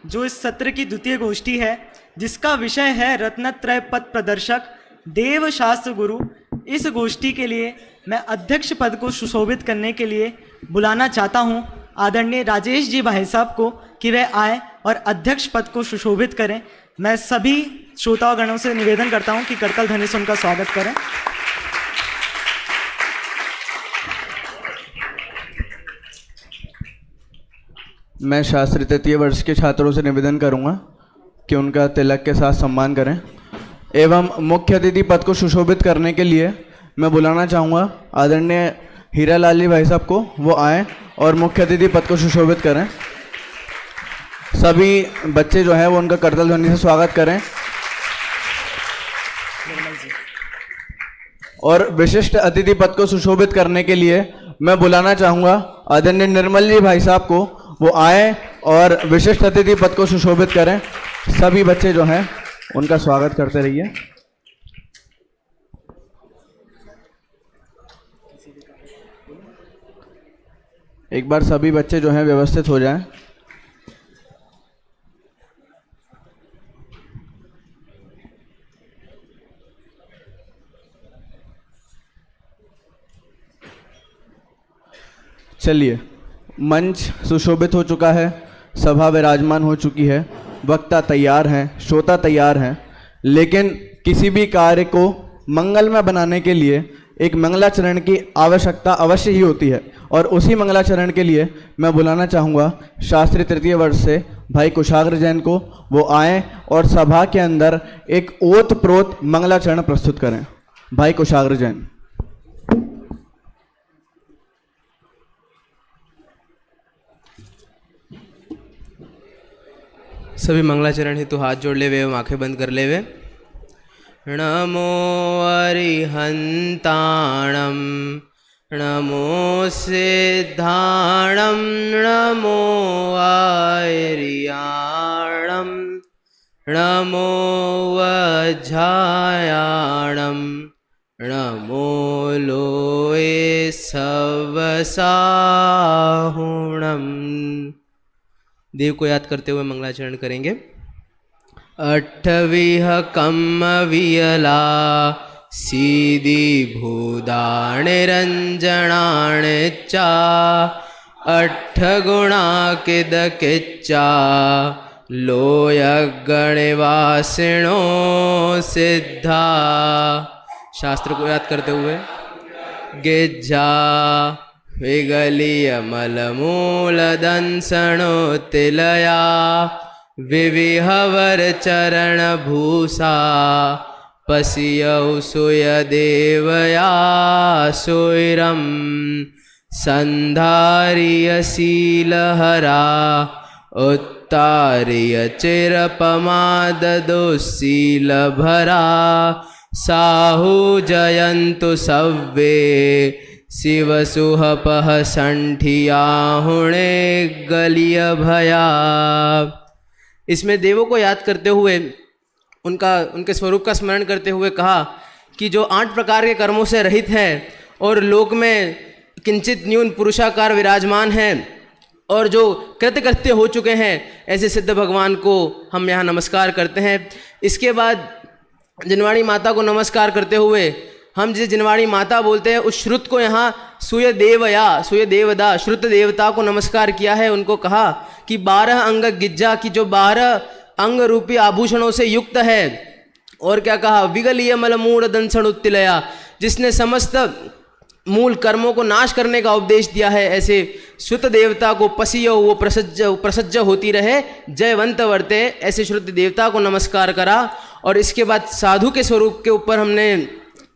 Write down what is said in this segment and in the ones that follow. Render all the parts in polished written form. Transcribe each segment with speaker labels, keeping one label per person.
Speaker 1: जो इस सत्र की द्वितीय गोष्ठी है, जिसका विषय है रत्नत्रय पद प्रदर्शक देव शास्त्र गुरु। इस गोष्ठी के लिए मैं अध्यक्ष पद को सुशोभित करने के लिए बुलाना चाहता हूं आदरणीय राजेश जी भाई साहब को कि वह आए और अध्यक्ष पद को सुशोभित करें। मैं सभी श्रोतागणों से निवेदन करता हूं कि करतल ध्वनि से उनका स्वागत करें।
Speaker 2: मैं शास्त्री तृतीय वर्ष के छात्रों से निवेदन करूंगा कि उनका तिलक के साथ सम्मान करें एवं मुख्य अतिथि पद को सुशोभित करने के लिए मैं बुलाना चाहूँगा आदरणीय हीरा लाल जी भाई साहब को, वो आएँ और मुख्य अतिथि पद को सुशोभित करें। सभी बच्चे जो हैं वो उनका करतल ध्वनि से स्वागत करें। और विशिष्ट अतिथि पद को सुशोभित करने के लिए मैं बुलाना चाहूँगा आदरणीय निर्मल जी भाई साहब को, वो आए और विशिष्ट अतिथि पद को सुशोभित करें। सभी बच्चे जो हैं उनका स्वागत करते रहिए। एक बार सभी बच्चे जो हैं व्यवस्थित हो जाएं। चलिए, मंच सुशोभित हो चुका है, सभा विराजमान हो चुकी है, वक्ता तैयार हैं, श्रोता तैयार हैं, लेकिन किसी भी कार्य को मंगलमय बनाने के लिए एक मंगलाचरण की आवश्यकता अवश्य ही होती है। और उसी मंगलाचरण के लिए मैं बुलाना चाहूँगा शास्त्री तृतीय वर्ष से भाई कुशाग्र जैन को, वो आएँ और सभा के अंदर एक ओतप्रोत मंगलाचरण प्रस्तुत करें। भाई कुशाग्र जैन।
Speaker 3: सभी मंगलाचरण हेतु हाथ जोड़ ले वे एवं आंखें बंद कर ले वे। नमो अरिहंताणम नमो सिद्धाणम नमो आर्याणम नमो वज्रायाणम नमो लोए सवसाहुणम। देव को याद करते हुए मंगलाचरण करेंगे। अट्ठविह कम्मवियला सीदी भूदाण रंजनाण चा अट्ठ गुणा किद किच्चा लोय गणवासिणो सिद्धा। शास्त्र को याद करते हुए गिज्जा विगलिय मलमूलदंसणो तिलया विविहवर चरण भूषा पसियौ सुय देवया सुरम संधारिय शीलहरा उत्तारिय चिरपमाददुःशील भरा साहु जयन्तु सव्वे शिव सुहपह संठियाहुणे गलिय भया। इसमें देवों को याद करते हुए उनके स्वरूप का स्मरण करते हुए कहा कि जो 8 प्रकार के कर्मों से रहित है और लोक में किंचित न्यून पुरुषाकार विराजमान हैं और जो कृतकृत्य हो चुके हैं, ऐसे सिद्ध भगवान को हम यहाँ नमस्कार करते हैं। इसके बाद जिनवाणी माता को नमस्कार करते हुए हम जिसे जिनवाणी माता बोलते हैं उस श्रुत को यहाँ सूय देवदा श्रुत देवता को नमस्कार किया है। उनको कहा कि 12 अंग गिज्जा की जो 12 अंग रूपी आभूषणों से युक्त है। और क्या कहा, विगलीय मलमूढ़ दंसण उत्तिलया, जिसने समस्त मूल कर्मों को नाश करने का उपदेश दिया है। ऐसे श्रुत देवता को पसियो वो प्रसज्ज होती रहे जयवंत वर्ते, ऐसे श्रुत देवता को नमस्कार करा। और इसके बाद साधु के स्वरूप के ऊपर हमने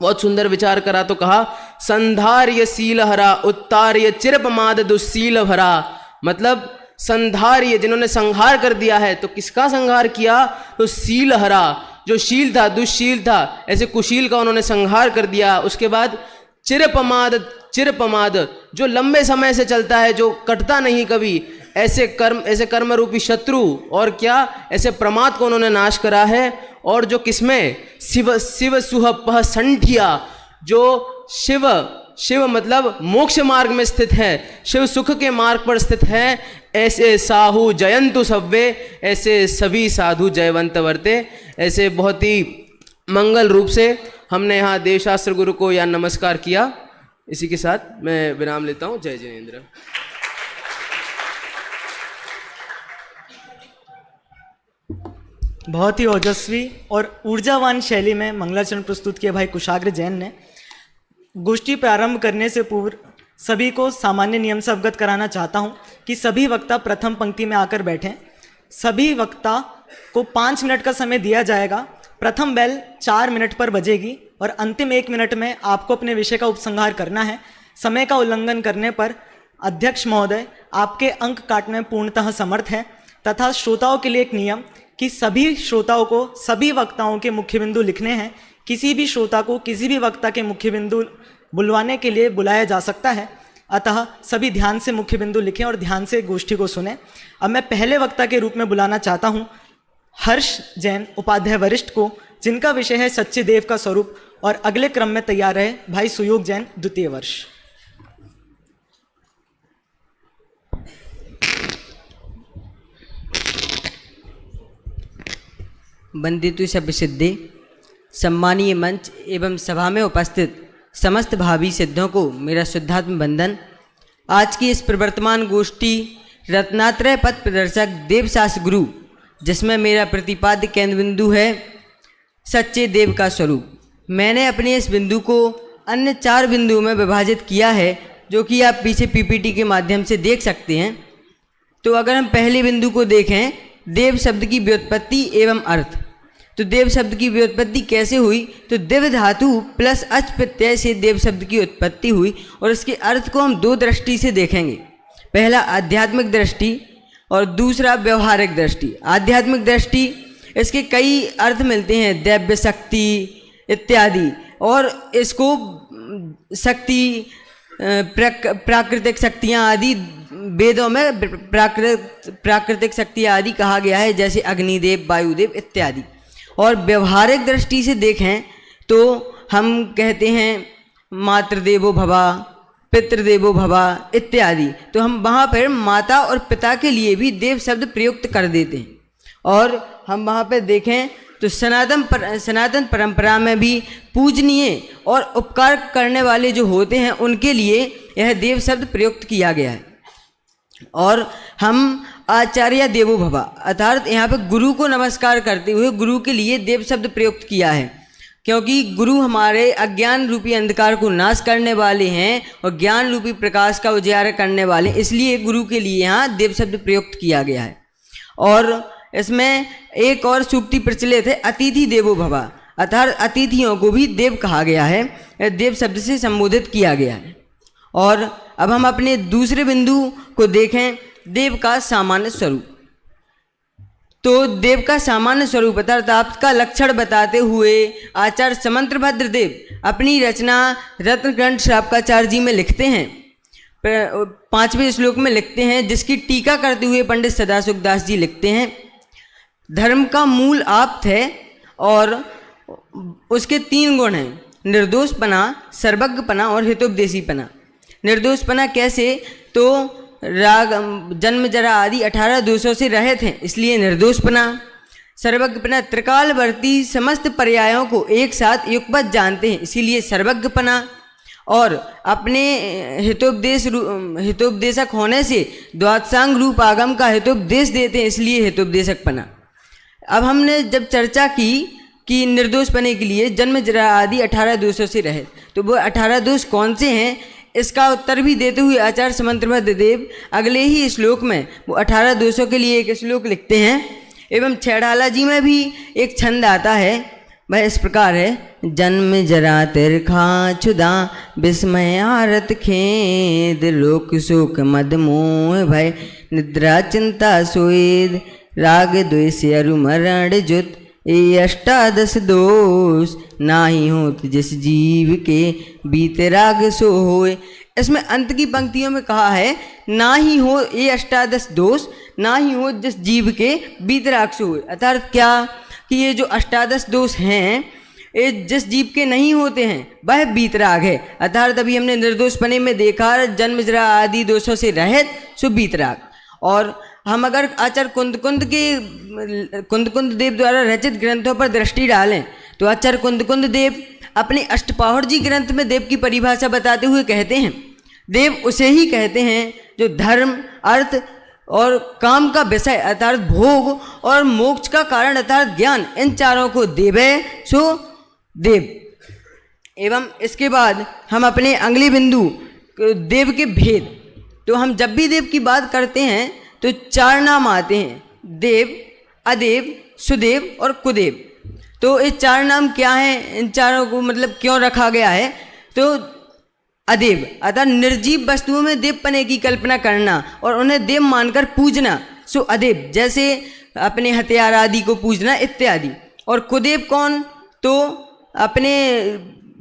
Speaker 3: बहुत सुंदर विचार करा। तो कहा संधार्य शीलहरा उत्तार्य चिरपमाद दुःशील भरा, मतलब संधार्य जिन्होंने संहार कर दिया है। तो किसका संहार किया, तो शीलहरा जो शील था दुःशील था, ऐसे कुशील का उन्होंने संहार कर दिया। उसके बाद चिरपमाद जो लंबे समय से चलता है, जो कटता नहीं कभी, ऐसे कर्म रूपी शत्रु और क्या ऐसे प्रमाद को उन्होंने नाश करा है। और जो किसमें शिव सुहपह संठिया, जो शिव मतलब मोक्ष मार्ग में स्थित है, शिव सुख के मार्ग पर स्थित है, ऐसे साहू जयंतु सव्वे, ऐसे सभी साधु जयवंत वर्ते। ऐसे बहुत ही मंगल रूप से हमने यहाँ देवशास्त्र गुरु को यहाँ नमस्कार किया। इसी के साथ मैं विराम लेता हूँ। जय जिनेंद्र।
Speaker 1: बहुत ही ओजस्वी और ऊर्जावान शैली में मंगलाचरण प्रस्तुत किया भाई कुशाग्र जैन ने। गोष्ठी प्रारंभ करने से पूर्व सभी को सामान्य नियम से अवगत कराना चाहता हूं कि सभी वक्ता प्रथम पंक्ति में आकर बैठें। सभी वक्ता को 5 मिनट का समय दिया जाएगा। प्रथम बेल 4 मिनट पर बजेगी और अंतिम 1 मिनट में आपको अपने विषय का उपसंहार करना है। समय का उल्लंघन करने पर अध्यक्ष महोदय आपके अंक काटने में पूर्णतः समर्थ हैं। तथा श्रोताओं के लिए एक नियम कि सभी श्रोताओं को सभी वक्ताओं के मुख्य बिंदु लिखने हैं। किसी भी श्रोता को किसी भी वक्ता के मुख्य बिंदु बुलवाने के लिए बुलाया जा सकता है। अतः सभी ध्यान से मुख्य बिंदु लिखें और ध्यान से गोष्ठी को सुने। अब मैं पहले वक्ता के रूप में बुलाना चाहता हूँ हर्ष जैन उपाध्याय वरिष्ठ को, जिनका विषय है सच्चे देव का स्वरूप। और अगले क्रम में तैयार रहे भाई सुयोग जैन द्वितीय वर्ष।
Speaker 4: वंदितु सब सिद्धि, सम्मानीय मंच एवं सभा में उपस्थित समस्त भावी सिद्धों को मेरा शुद्धात्म वंदन। आज की इस प्रवर्तमान गोष्ठी रत्नात्रय पथ प्रदर्शक देवशास्त्र गुरु, जिसमें मेरा प्रतिपाद्य केंद्र बिंदु है सच्चे देव का स्वरूप। मैंने अपने इस बिंदु को अन्य 4 बिंदुओं में विभाजित किया है, जो कि आप पीछे पीपीटी के माध्यम से देख सकते हैं। तो अगर हम पहले बिंदु को देखें, देव शब्द की व्युत्पत्ति एवं अर्थ, तो देव शब्द की व्युत्पत्ति कैसे हुई? तो दिव्य धातु प्लस अच प्रत्यय से देव शब्द की उत्पत्ति हुई। और इसके अर्थ को हम 2 दृष्टि से देखेंगे। पहला आध्यात्मिक दृष्टि और दूसरा व्यवहारिक दृष्टि। आध्यात्मिक दृष्टि, इसके कई अर्थ मिलते हैं, दैव्य शक्ति इत्यादि। और इसको शक्ति प्राकृतिक शक्तियाँ आदि वेदों में प्राकृतिक शक्तियाँ आदि कहा गया है, जैसे अग्निदेव, वायुदेव इत्यादि। और व्यवहारिक दृष्टि से देखें तो हम कहते हैं मातृदेवो भवा, पितृदेवो भवा इत्यादि। तो हम वहाँ पर माता और पिता के लिए भी देव शब्द प्रयुक्त कर देते हैं। और हम वहाँ पर देखें तो सनातन परंपरा में भी पूजनीय और उपकार करने वाले जो होते हैं उनके लिए यह देव शब्द प्रयुक्त किया गया है। और हम आचार्य देवो भवा, अर्थात यहाँ पे गुरु को नमस्कार करते हुए गुरु के लिए देव शब्द प्रयुक्त किया है, क्योंकि गुरु हमारे अज्ञान रूपी अंधकार को नाश करने वाले हैं और ज्ञान रूपी प्रकाश का उजागर करने वाले, इसलिए गुरु के लिए यहाँ देव शब्द प्रयुक्त किया गया है। और इसमें एक और सूक्ति प्रचलित है, अतिथि देवो भवा, अर्थात अतिथियों को भी देव कहा गया है, देव शब्द से संबोधित किया गया है। और अब हम अपने दूसरे बिंदु को देखें, देव का सामान्य स्वरूप। तो देव का सामान्य स्वरूप अर्थात आपका लक्षण बताते हुए आचार्य समंत्रभद्र देव अपनी रचना रत्नग्रंथ श्रावकाचार्य जी में लिखते हैं, 5वें श्लोक में लिखते हैं, जिसकी टीका करते हुए पंडित सदाशिवदास जी लिखते हैं, धर्म का मूल आप थे और उसके 3 गुण हैं, निर्दोषपना, सर्वज्ञपना और हितोपदेशीपना। निर्दोषपना कैसे? तो राग, जन्म, जरा आदि 18 दोषों से रहित हैं, इसलिए निर्दोषपना। सर्वज्ञपना, त्रिकालवर्ती समस्त पर्यायों को एक साथ युगपत जानते हैं, इसीलिए सर्वज्ञपना। और अपने हितोपदेशक होने से द्वादशांग रूप आगम का हितोपदेश देते हैं, इसलिए हितोपदेशकपना। अब हमने जब चर्चा की कि निर्दोषपने के लिए जन्म, जरा आदि 18 दोषों से रहित, तो वो 18 दोष कौन से हैं, इसका उत्तर भी देते हुए आचार्य समंत्रभद्र देव अगले ही श्लोक में वो 18 दोषों के लिए एक श्लोक लिखते हैं। एवं छेड़ाला जी में भी एक छंद आता है, वह इस प्रकार है, जन्म जरा तिरखा छुदा विस्मय आरत खेद, लोक शोक मद मोह भय निद्रा चिंता सोएद, राग द्वेष अरु मरण जुत ये 18 दोष, नाही होत जिस जीव के बीते राग सो होए। इसमें अंत की पंक्तियों में कहा है, ना ही हो ये 18 दोष, ना ही हो जिस जीव के बीते राग सो होए। अर्थात क्या कि ये जो 18 दोष हैं, ये जिस जीव के नहीं होते हैं वह बीतराग है। अर्थात अभी हमने निर्दोषपने में देखा, जन्म, जरा आदि दोषों से रहित सो बीतराग। और हम अगर आचार्य कुंद देव द्वारा रचित ग्रंथों पर दृष्टि डालें तो आचार्य कुंद देव अपने अष्टपाहुर जी ग्रंथ में देव की परिभाषा बताते हुए कहते हैं, देव उसे ही कहते हैं जो धर्म, अर्थ और काम का विषय अर्थात भोग और मोक्ष का कारण अर्थात ज्ञान, इन चारों को देवे सो देव। एवं इसके बाद हम अपने अगले बिंदु देव के भेद, तो हम जब भी देव की बात करते हैं तो 4 नाम आते हैं, देव, अदेव, सुदेव और कुदेव। तो ये 4 नाम क्या हैं, इन चारों को मतलब क्यों रखा गया है? तो अदेव अर्थात निर्जीव वस्तुओं में देवपने की कल्पना करना और उन्हें देव मानकर पूजना, सो अदेव, जैसे अपने हथियार आदि को पूजना इत्यादि। और कुदेव कौन? तो अपने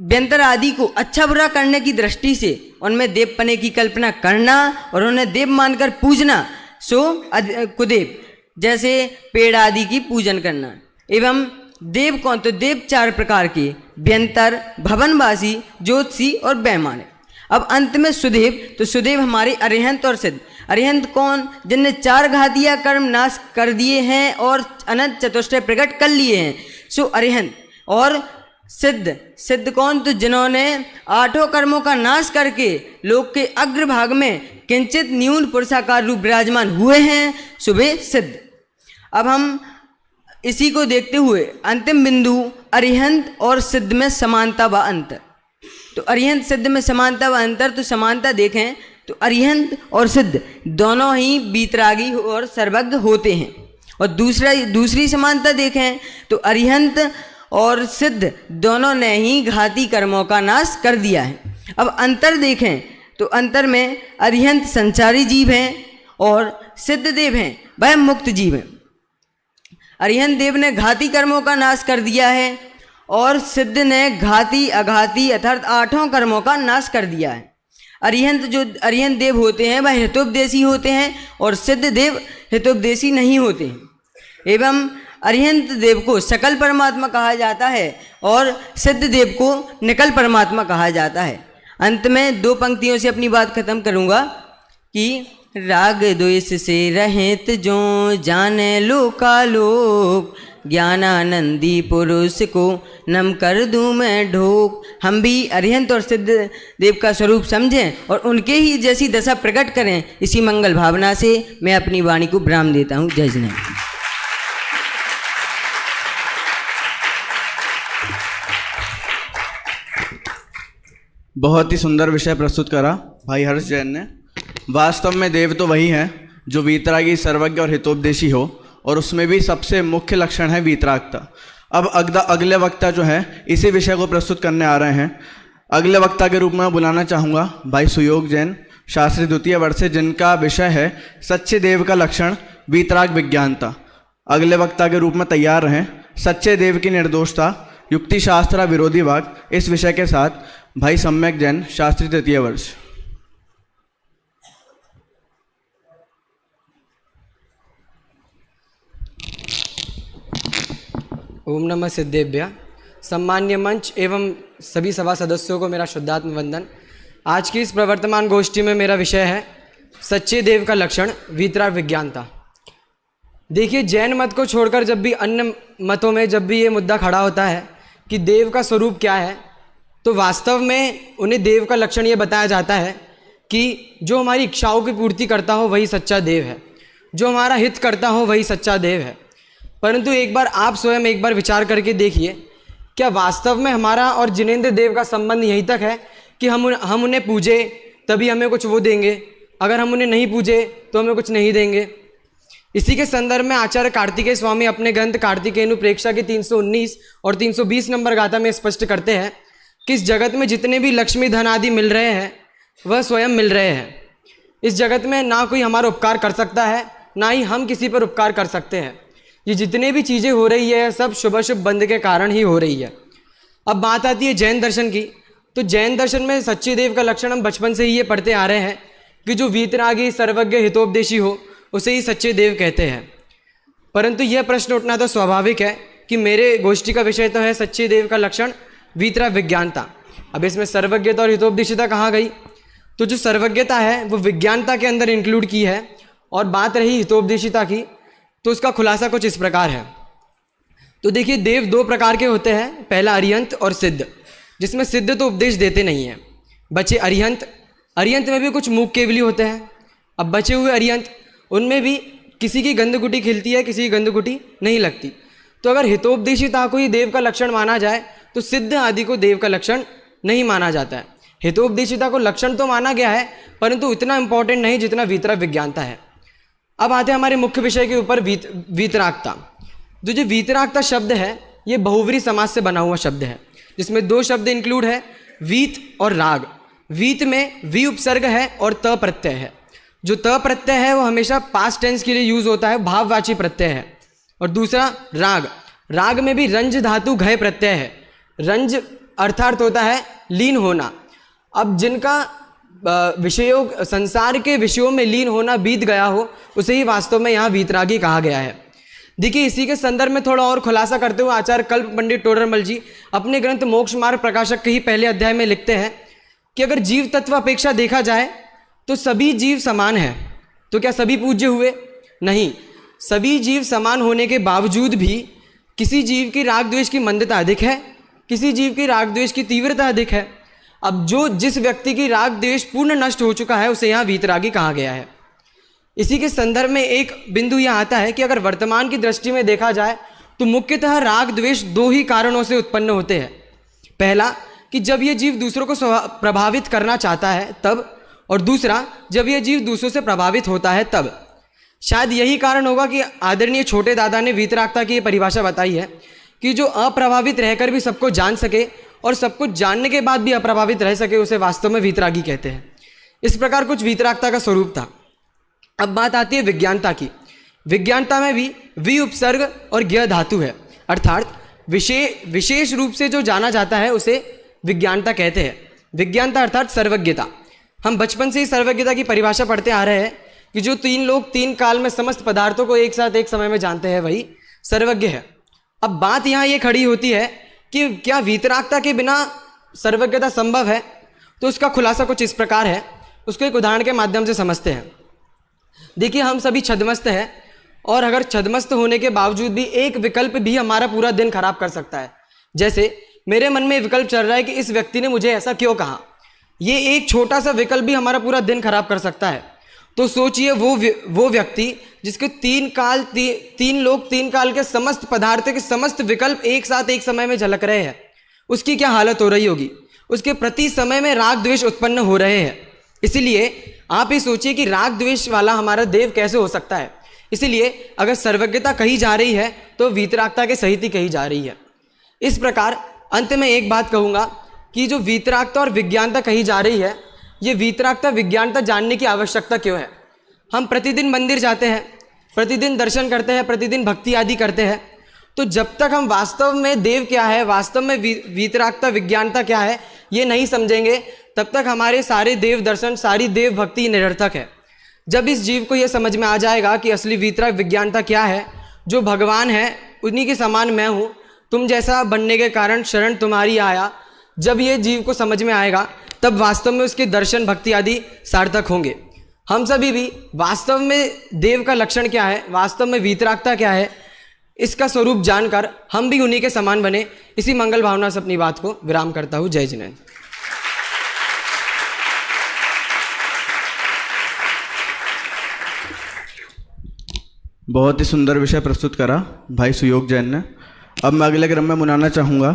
Speaker 4: व्यंतर आदि को अच्छा बुरा करने की दृष्टि से उनमें देवपने की कल्पना करना और उन्हें देव मानकर पूजना, सो कुदेव, जैसे पेड़ आदि की पूजन करना। एवं देव कौन? तो देव 4 प्रकार के, व्यंतर, भवनवासी, ज्योतिषी और वैमानिक। अब अंत में सुदेव, तो सुदेव हमारे अरिहंत और सिद्ध। अरिहंत कौन? जिनने 4 घातिया कर्म नाश कर दिए हैं और अनंत चतुष्टय प्रकट कर लिए हैं, सो अरिहंत। और सिद्ध कौन? तो जिन्होंने 8 कर्मों का नाश करके लोक के अग्रभाग में किंचित न्यून पुरुषाकार रूप विराजमान हुए हैं, सो वे सिद्ध। अब हम इसी को देखते हुए अंतिम बिंदु अरिहंत और सिद्ध में समानता व अंतर। तो अरिहंत सिद्ध में समानता व अंतर, तो समानता देखें तो अरिहंत और सिद्ध दोनों ही वीतरागी और सर्वज्ञ होते हैं। और दूसरी समानता देखें तो अरिहंत और सिद्ध दोनों ने ही घाती कर्मों का नाश कर दिया है। अब अंतर देखें तो अंतर में अरिहंत संचारी जीव हैं और सिद्ध देव हैं वह मुक्त जीव हैं। अरिहंत देव ने घाती कर्मों का नाश कर दिया है और सिद्ध ने घाती अघाती अर्थात 8 कर्मों का नाश कर दिया है। अरिहंत देव होते हैं वह हितोपदेशी होते हैं और सिद्ध देव हितोपदेशी नहीं होते हैं। एवं अरिहंत देव को सकल परमात्मा कहा जाता है और सिद्ध देव को निकल परमात्मा कहा जाता है। अंत में 2 पंक्तियों से अपनी बात खत्म करूँगा कि राग द्वेष से रहित जो जाने लोकालोक, ज्ञानानंदी पुरुष को नम कर दूं मैं ढोक। हम भी अरिहंत और सिद्ध देव का स्वरूप समझें और उनके ही जैसी दशा प्रकट करें, इसी मंगल भावना से मैं अपनी वाणी को विराम देता हूँ। जय जय।
Speaker 2: बहुत ही सुंदर विषय प्रस्तुत करा भाई हर्ष जैन ने। वास्तव में देव तो वही हैं जो वीतरागी, सर्वज्ञ और हितोपदेशी हो, और उसमें भी सबसे मुख्य लक्षण है वीतरागता। अब अगले वक्ता जो है इसी विषय को प्रस्तुत करने आ रहे हैं। अगले वक्ता के रूप में बुलाना चाहूँगा भाई सुयोग जैन, शास्त्री द्वितीय वर्ष से, जिनका विषय है सच्चे देव का लक्षण वीतराग विज्ञानता। अगले वक्ता के रूप में तैयार रहें। सच्चे देव की निर्दोषता, युक्ति शास्त्र विरोधी वाक, इस विषय के साथ भाई सम्यक जैन, शास्त्री तृतीय वर्ष।
Speaker 5: ओम नमः सिद्धेभ्य। सम्मान्य मंच एवं सभी सभा सदस्यों को मेरा शुद्धात्म वंदन। आज की इस प्रवर्तमान गोष्ठी में मेरा विषय है सच्चे देव का लक्षण, वीतराग विज्ञानता। देखिए, जैन मत को छोड़कर जब भी अन्य मतों में जब भी ये मुद्दा खड़ा होता है कि देव का स्वरूप क्या है, तो वास्तव में उन्हें देव का लक्षण ये बताया जाता है कि जो हमारी इच्छाओं की पूर्ति करता हो वही सच्चा देव है, जो हमारा हित करता हो वही सच्चा देव है। परंतु एक बार आप स्वयं एक बार विचार करके देखिए, क्या वास्तव में हमारा और जिनेंद्र देव का संबंध यहीं तक है कि हम उन्हें पूजे तभी हमें कुछ वो देंगे, अगर हम उन्हें नहीं पूजे तो हमें कुछ नहीं देंगे। इसी के संदर्भ में आचार्य कार्तिकेय स्वामी अपने ग्रंथ कार्तिकेयनु प्रेक्षा के 319 और 320 नंबर गाथा में स्पष्ट करते हैं कि इस जगत में जितने भी लक्ष्मी धन आदि मिल रहे हैं वह स्वयं मिल रहे हैं। इस जगत में ना कोई हमारा उपकार कर सकता है, ना ही हम किसी पर उपकार कर सकते हैं। ये जितने भी चीज़ें हो रही है सब शुभ अशुभ बंध के कारण ही हो रही है। अब बात आती है जैन दर्शन की, तो जैन दर्शन में सच्चे देव का लक्षण हम बचपन से ही ये पढ़ते आ रहे हैं कि जो वीतरागी, सर्वज्ञ, हितोपदेशी हो उसे ही सच्चे देव कहते हैं। परंतु यह प्रश्न उठना तो स्वाभाविक है कि मेरे गोष्ठी का विषय तो है सच्चे देव का लक्षण, वीतराग विज्ञानता। अब इसमें सर्वज्ञता और हितोपदेशिता कहाँ गई? तो जो सर्वज्ञता है वो विज्ञानता के अंदर इंक्लूड की है और बात रही हितोपदेशिता की, तो उसका खुलासा कुछ इस प्रकार है। तो देखिए, देव दो प्रकार के होते हैं, पहला अरिहंत और सिद्ध, जिसमें सिद्ध तो उपदेश देते नहीं हैं। बचे अरिहंत, अरिहंत में भी कुछ मूक केवली होते हैं। अब बचे हुए अरिहंत, उनमें भी किसी की गंधगुटी खिलती है, किसी की गंधगुटी नहीं लगती। तो अगर हितोपदेशिता को ही देव का लक्षण माना जाए तो सिद्ध आदि को देव का लक्षण नहीं माना जाता है। हितोपदेशिता को लक्षण तो माना गया है, परंतु इतना इंपॉर्टेंट नहीं जितना वीतराग विज्ञानता है। अब आते हैं हमारे मुख्य विषय के ऊपर, वीतरागता। जो वीतरागता शब्द है, ये बहुव्रीहि समास से बना हुआ शब्द है, जिसमें दो शब्द इंक्लूड है, वीत और राग। वीत में वी उपसर्ग है और त प्रत्यय है। जो त प्रत्यय है वो हमेशा पास्ट टेंस के लिए यूज होता है, भाववाची प्रत्यय है। और दूसरा राग, राग में भी रंज धातु घय प्रत्यय है। रंज अर्थार्थ होता है लीन होना। अब जिनका विषयों, संसार के विषयों में लीन होना बीत गया हो, उसे ही वास्तव में यहाँ वीतरागी कहा गया है। देखिए, इसी के संदर्भ में थोड़ा और खुलासा करते हुए आचार्य कल्प पंडित टोडरमल जी अपने ग्रंथ मोक्ष मार्ग प्रकाशक के ही पहले अध्याय में लिखते हैं कि अगर जीव तत्व अपेक्षा देखा जाए तो सभी जीव समान हैं। तो क्या सभी पूज्य हुए? नहीं। सभी जीव समान होने के बावजूद भी किसी जीव की राग द्वेष की मंदता अधिक है, किसी जीव की राग द्वेष की तीव्रता अधिक है। अब जिस व्यक्ति की राग द्वेष पूर्ण नष्ट हो चुका है, उसे यहाँ वीतरागी कहा गया है। इसी के संदर्भ में एक बिंदु यह आता है कि अगर वर्तमान की दृष्टि में देखा जाए तो मुख्यतः राग द्वेष दो ही कारणों से उत्पन्न होते हैं। पहला, कि जब यह जीव दूसरों को प्रभावित करना चाहता है तब, और दूसरा, जब यह जीव दूसरों से प्रभावित होता है तब। शायद यही कारण होगा कि आदरणीय छोटे दादा ने वीतरागता की परिभाषा बताई है कि जो अप्रभावित रहकर भी सबको जान सके और सब कुछ जानने के बाद भी अप्रभावित रह सके, उसे वास्तव में वीतरागी कहते हैं। इस प्रकार कुछ वीतरागता का स्वरूप था। अब बात आती है विज्ञानता की। विज्ञानता में भी वी उपसर्ग और ज्ञ धातु है, अर्थात विशेष रूप से जो जाना जाता है उसे विज्ञानता कहते हैं। विज्ञानता अर्थात सर्वज्ञता। हम बचपन से ही सर्वज्ञता की परिभाषा पढ़ते आ रहे हैं कि जो तीन लोग तीन काल में समस्त पदार्थों को एक साथ एक समय में जानते हैं, वही सर्वज्ञ है। अब बात यहाँ ये खड़ी होती है कि क्या वीतरागता के बिना सर्वज्ञता संभव है? तो उसका खुलासा कुछ इस प्रकार है, उसको एक उदाहरण के माध्यम से समझते हैं। देखिए, हम सभी छद्मस्त हैं, और अगर छद्मस्त होने के बावजूद भी एक विकल्प भी हमारा पूरा दिन खराब कर सकता है। जैसे मेरे मन में विकल्प चल रहा है कि इस व्यक्ति ने मुझे ऐसा क्यों कहा, ये एक छोटा सा विकल्प भी हमारा पूरा दिन खराब कर सकता है। तो सोचिए, वो व्यक्ति जिसके तीन लोग तीन काल के समस्त पदार्थ के समस्त विकल्प एक साथ एक समय में झलक रहे हैं, उसकी क्या हालत हो रही होगी। उसके प्रति समय में राग द्वेष उत्पन्न हो रहे हैं। इसलिए आप ये सोचिए कि राग द्वेष वाला हमारा देव कैसे हो सकता है। इसलिए अगर सर्वज्ञता कही जा रही है तो वीतरागता के सहित ही कही जा रही है। इस प्रकार अंत में एक बात कहूँगा कि जो वीतरागता और विज्ञानता कही जा रही है, ये वीतरागता विज्ञानता जानने की आवश्यकता क्यों है। हम प्रतिदिन मंदिर जाते हैं, प्रतिदिन दर्शन करते हैं, प्रतिदिन भक्ति आदि करते हैं, तो जब तक हम वास्तव में देव क्या है, वास्तव में वीतरागता विज्ञानता क्या है, ये नहीं समझेंगे, तब तक हमारे सारे देव दर्शन, सारी देव भक्ति निरर्थक है। जब इस जीव को यह समझ में आ जाएगा कि असली वीतराग विज्ञानता क्या है, जो भगवान है उन्हीं के समान मैं हूँ, तुम जैसा बनने के कारण शरण तुम्हारी आया, जब ये जीव को समझ में आएगा तब वास्तव में उसके दर्शन भक्ति आदि सार्थक होंगे। हम सभी भी वास्तव में देव का लक्षण क्या है, वास्तव में वीतरागता क्या है, इसका स्वरूप जानकर हम भी उन्हीं के समान बने। इसी मंगल भावना से अपनी बात को विराम करता हूँ। जय जिनेन्द्र।
Speaker 2: बहुत ही सुंदर विषय प्रस्तुत करा भाई सुयोग जैन ने। अब मैं अगले क्रम में बुलाना चाहूँगा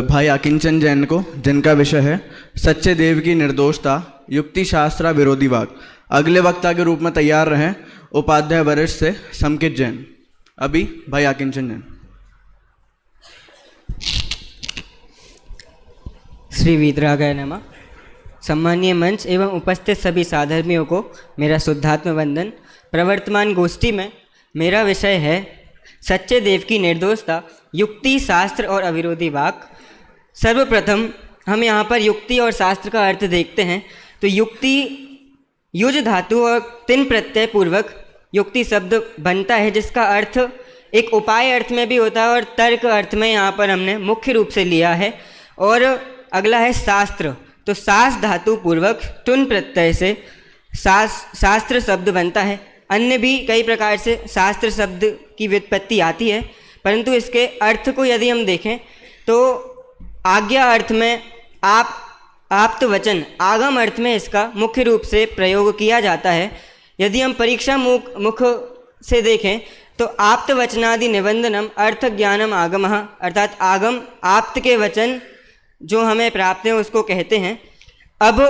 Speaker 2: भाई आकिंचन जैन को, जिनका विषय है सच्चे देव की निर्दोषता, युक्ति शास्त्र विरोधी वाक। अगले वक्ता के रूप में तैयार रहें उपाध्याय वरिष्ठ से समकित जैन। अभी भाई आकिंचन जैन।
Speaker 4: श्री वीतरागाय नमः। सम्मानीय मंच एवं उपस्थित सभी साधर्मियों को मेरा शुद्धात्म वंदन। प्रवर्तमान गोष्ठी में मेरा विषय है सच्चे देव की निर्दोषता, युक्ति शास्त्र और अविरोधी वाक। सर्वप्रथम हम यहाँ पर युक्ति और शास्त्र का अर्थ देखते हैं। तो युक्ति युज धातु और तिन प्रत्यय पूर्वक युक्ति शब्द बनता है, जिसका अर्थ एक उपाय अर्थ में भी होता है और तर्क अर्थ में यहाँ पर हमने मुख्य रूप से लिया है। और अगला है शास्त्र। तो शास धातु पूर्वक टुन प्रत्यय से शास्त्र शब्द बनता है। अन्य भी कई प्रकार से शास्त्र शब्द की व्युत्पत्ति आती है, परंतु इसके अर्थ को यदि हम देखें तो आज्ञा अर्थ में आप्त वचन, आगम अर्थ में इसका मुख्य रूप से प्रयोग किया जाता है। यदि हम परीक्षा मुख से देखें तो आप्त वचनादि निबंधनम अर्थ ज्ञानम आगमः, अर्थात आगम आप्त के वचन जो हमें प्राप्त हैं उसको कहते हैं। अब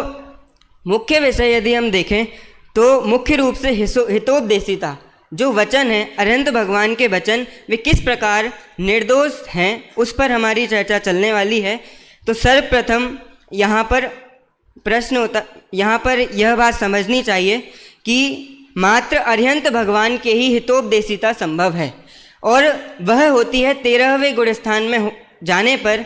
Speaker 4: मुख्य विषय यदि हम देखें तो मुख्य रूप से हितोपदेशिता जो वचन है, अरिहंत भगवान के वचन, वे किस प्रकार निर्दोष हैं उस पर हमारी चर्चा चलने वाली है। तो सर्वप्रथम यहाँ पर प्रश्न होता, यहाँ पर यह बात समझनी चाहिए कि मात्र अरिहंत भगवान के ही हितोपदेशिता संभव है, और वह होती है 13वें गुण स्थान में जाने पर,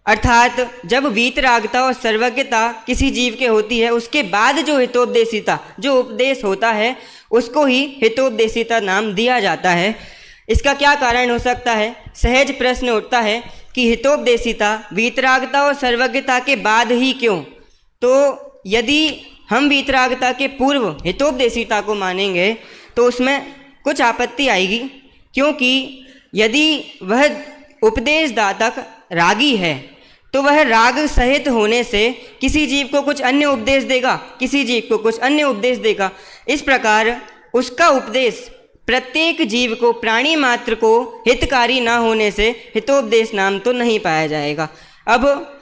Speaker 4: अर्थात जब वीतरागता और सर्वज्ञता किसी जीव के होती है उसके बाद जो हितोपदेशिता, जो उपदेश होता है, उसको ही हितोपदेशिता नाम दिया जाता है। इसका क्या कारण हो सकता है? सहज प्रश्न उठता है कि हितोपदेशिता वीतरागता और सर्वज्ञता के बाद ही क्यों? तो यदि हम वीतरागता के पूर्व हितोपदेशिता को मानेंगे तो उसमें कुछ आपत्ति आएगी, क्योंकि यदि वह उपदेशदातक रागी है तो वह राग सहित होने से किसी जीव को कुछ अन्य उपदेश देगा, किसी जीव को कुछ अन्य उपदेश देगा। इस प्रकार उसका उपदेश प्रत्येक जीव को, प्राणी मात्र को हितकारी ना होने से हितोपदेश नाम तो नहीं पाया जाएगा। अब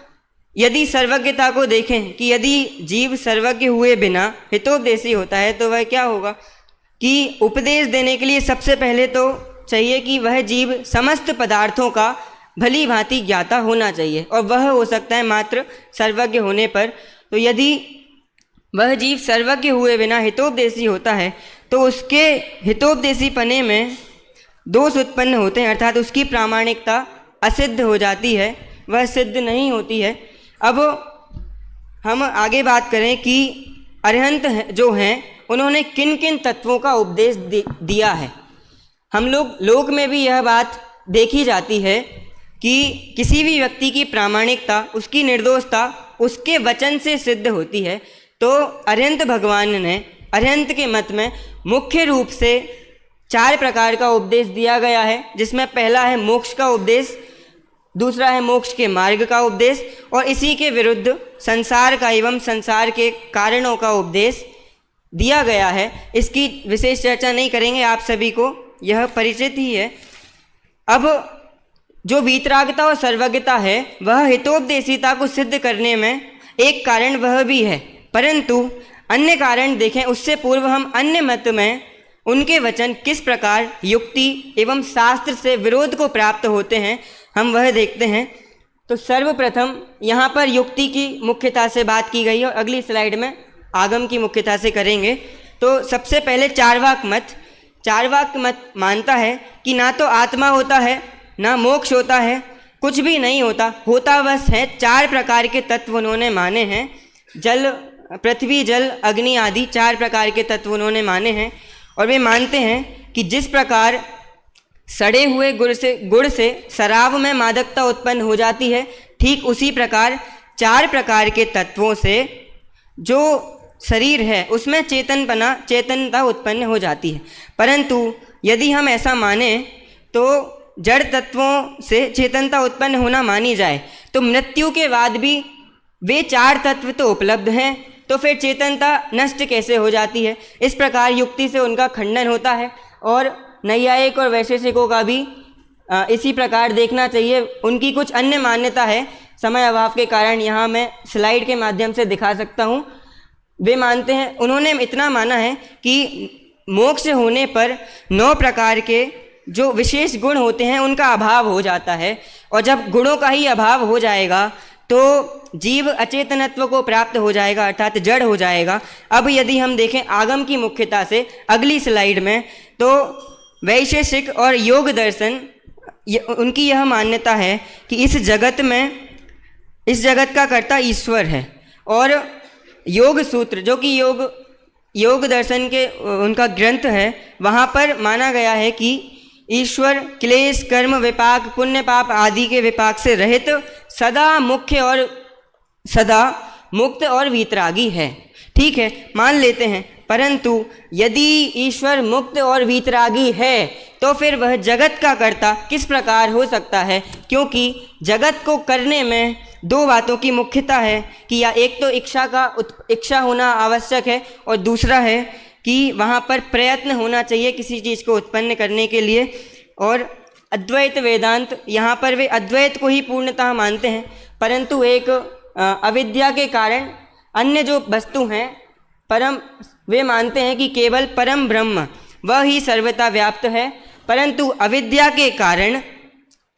Speaker 4: यदि सर्वज्ञता को देखें कि यदि जीव सर्वज्ञ हुए बिना हितोपदेशी होता है तो वह क्या होगा कि उपदेश देने के लिए सबसे पहले तो चाहिए कि वह जीव समस्त पदार्थों का भली भांति ज्ञाता होना चाहिए, और वह हो सकता है मात्र सर्वज्ञ होने पर। तो यदि वह जीव सर्वज्ञ हुए बिना हितोपदेशी होता है तो उसके हितोपदेशी पने में दोष उत्पन्न होते हैं, अर्थात उसकी प्रामाणिकता असिद्ध हो जाती है, वह सिद्ध नहीं होती है। अब हम आगे बात करें कि अरिहंत जो हैं उन्होंने किन किन तत्वों का उपदेश दिया है। हम लोक में भी यह बात देखी जाती है कि किसी भी व्यक्ति की प्रामाणिकता, उसकी निर्दोषता उसके वचन से सिद्ध होती है। तो अरिहंत भगवान ने, अरिहंत के मत में मुख्य रूप से 4 प्रकार का उपदेश दिया गया है, जिसमें पहला है मोक्ष का उपदेश, दूसरा है मोक्ष के मार्ग का उपदेश, और इसी के विरुद्ध संसार का एवं संसार के कारणों का उपदेश दिया गया है। इसकी विशेष चर्चा नहीं करेंगे, आप सभी को यह परिचित ही है। अब जो वीतरागता और सर्वज्ञता है वह हितोपदेशिता को सिद्ध करने में एक कारण वह भी है, परंतु अन्य कारण देखें उससे पूर्व हम अन्य मत में उनके वचन किस प्रकार युक्ति एवं शास्त्र से विरोध को प्राप्त होते हैं हम वह देखते हैं। तो सर्वप्रथम यहाँ पर युक्ति की मुख्यता से बात की गई है और अगली स्लाइड में आगम की मुख्यता से करेंगे। तो सबसे पहले चार्वाक मत मानता है कि ना तो आत्मा होता है, ना मोक्ष होता है, कुछ भी नहीं होता, होता बस है 4 प्रकार के तत्व उन्होंने माने हैं। जल, पृथ्वी, जल, अग्नि आदि 4 प्रकार के तत्व उन्होंने माने हैं, और वे मानते हैं कि जिस प्रकार सड़े हुए गुड़ से शराब में मादकता उत्पन्न हो जाती है, ठीक उसी प्रकार 4 प्रकार के तत्वों से जो शरीर है उसमें चेतनता उत्पन्न हो जाती है। परंतु यदि हम ऐसा माने तो जड़ तत्वों से चेतनता उत्पन्न होना मानी जाए तो मृत्यु के बाद भी वे 4 तत्व तो उपलब्ध हैं, तो फिर चेतनता नष्ट कैसे हो जाती है। इस प्रकार युक्ति से उनका खंडन होता है, और नैयायिक और वैशेषिकों का भी इसी प्रकार देखना चाहिए। उनकी कुछ अन्य मान्यता है, समय अभाव के कारण यहाँ मैं स्लाइड के माध्यम से दिखा सकता हूँ। वे मानते हैं, उन्होंने इतना माना है कि मोक्ष होने पर 9 प्रकार के जो विशेष गुण होते हैं उनका अभाव हो जाता है, और जब गुणों का ही अभाव हो जाएगा तो जीव अचेतनत्व को प्राप्त हो जाएगा, अर्थात जड़ हो जाएगा। अब यदि हम देखें आगम की मुख्यता से अगली स्लाइड में, तो वैशेषिक और योग दर्शन उनकी यह मान्यता है कि इस जगत का कर्ता ईश्वर है, और योग सूत्र जो कि योग दर्शन के उनका ग्रंथ है, वहाँ पर माना गया है कि ईश्वर क्लेश, कर्म, विपाक, पुण्य पाप आदि के विपाक से रहित सदा मुक्त और वीतरागी है। ठीक है, मान लेते हैं, परंतु यदि ईश्वर मुक्त और वीतरागी है तो फिर वह जगत का कर्ता किस प्रकार हो सकता है, क्योंकि जगत को करने में दो बातों की मुख्यता है कि या एक तो इच्छा होना आवश्यक है और दूसरा है कि वहाँ पर प्रयत्न होना चाहिए किसी चीज़ को उत्पन्न करने के लिए। और अद्वैत वेदांत यहाँ पर वे अद्वैत को ही पूर्णतः मानते हैं, परंतु एक अविद्या के कारण अन्य जो वस्तु हैं परम, वे मानते हैं कि केवल परम ब्रह्म वह ही सर्वथा व्याप्त है, परंतु अविद्या के कारण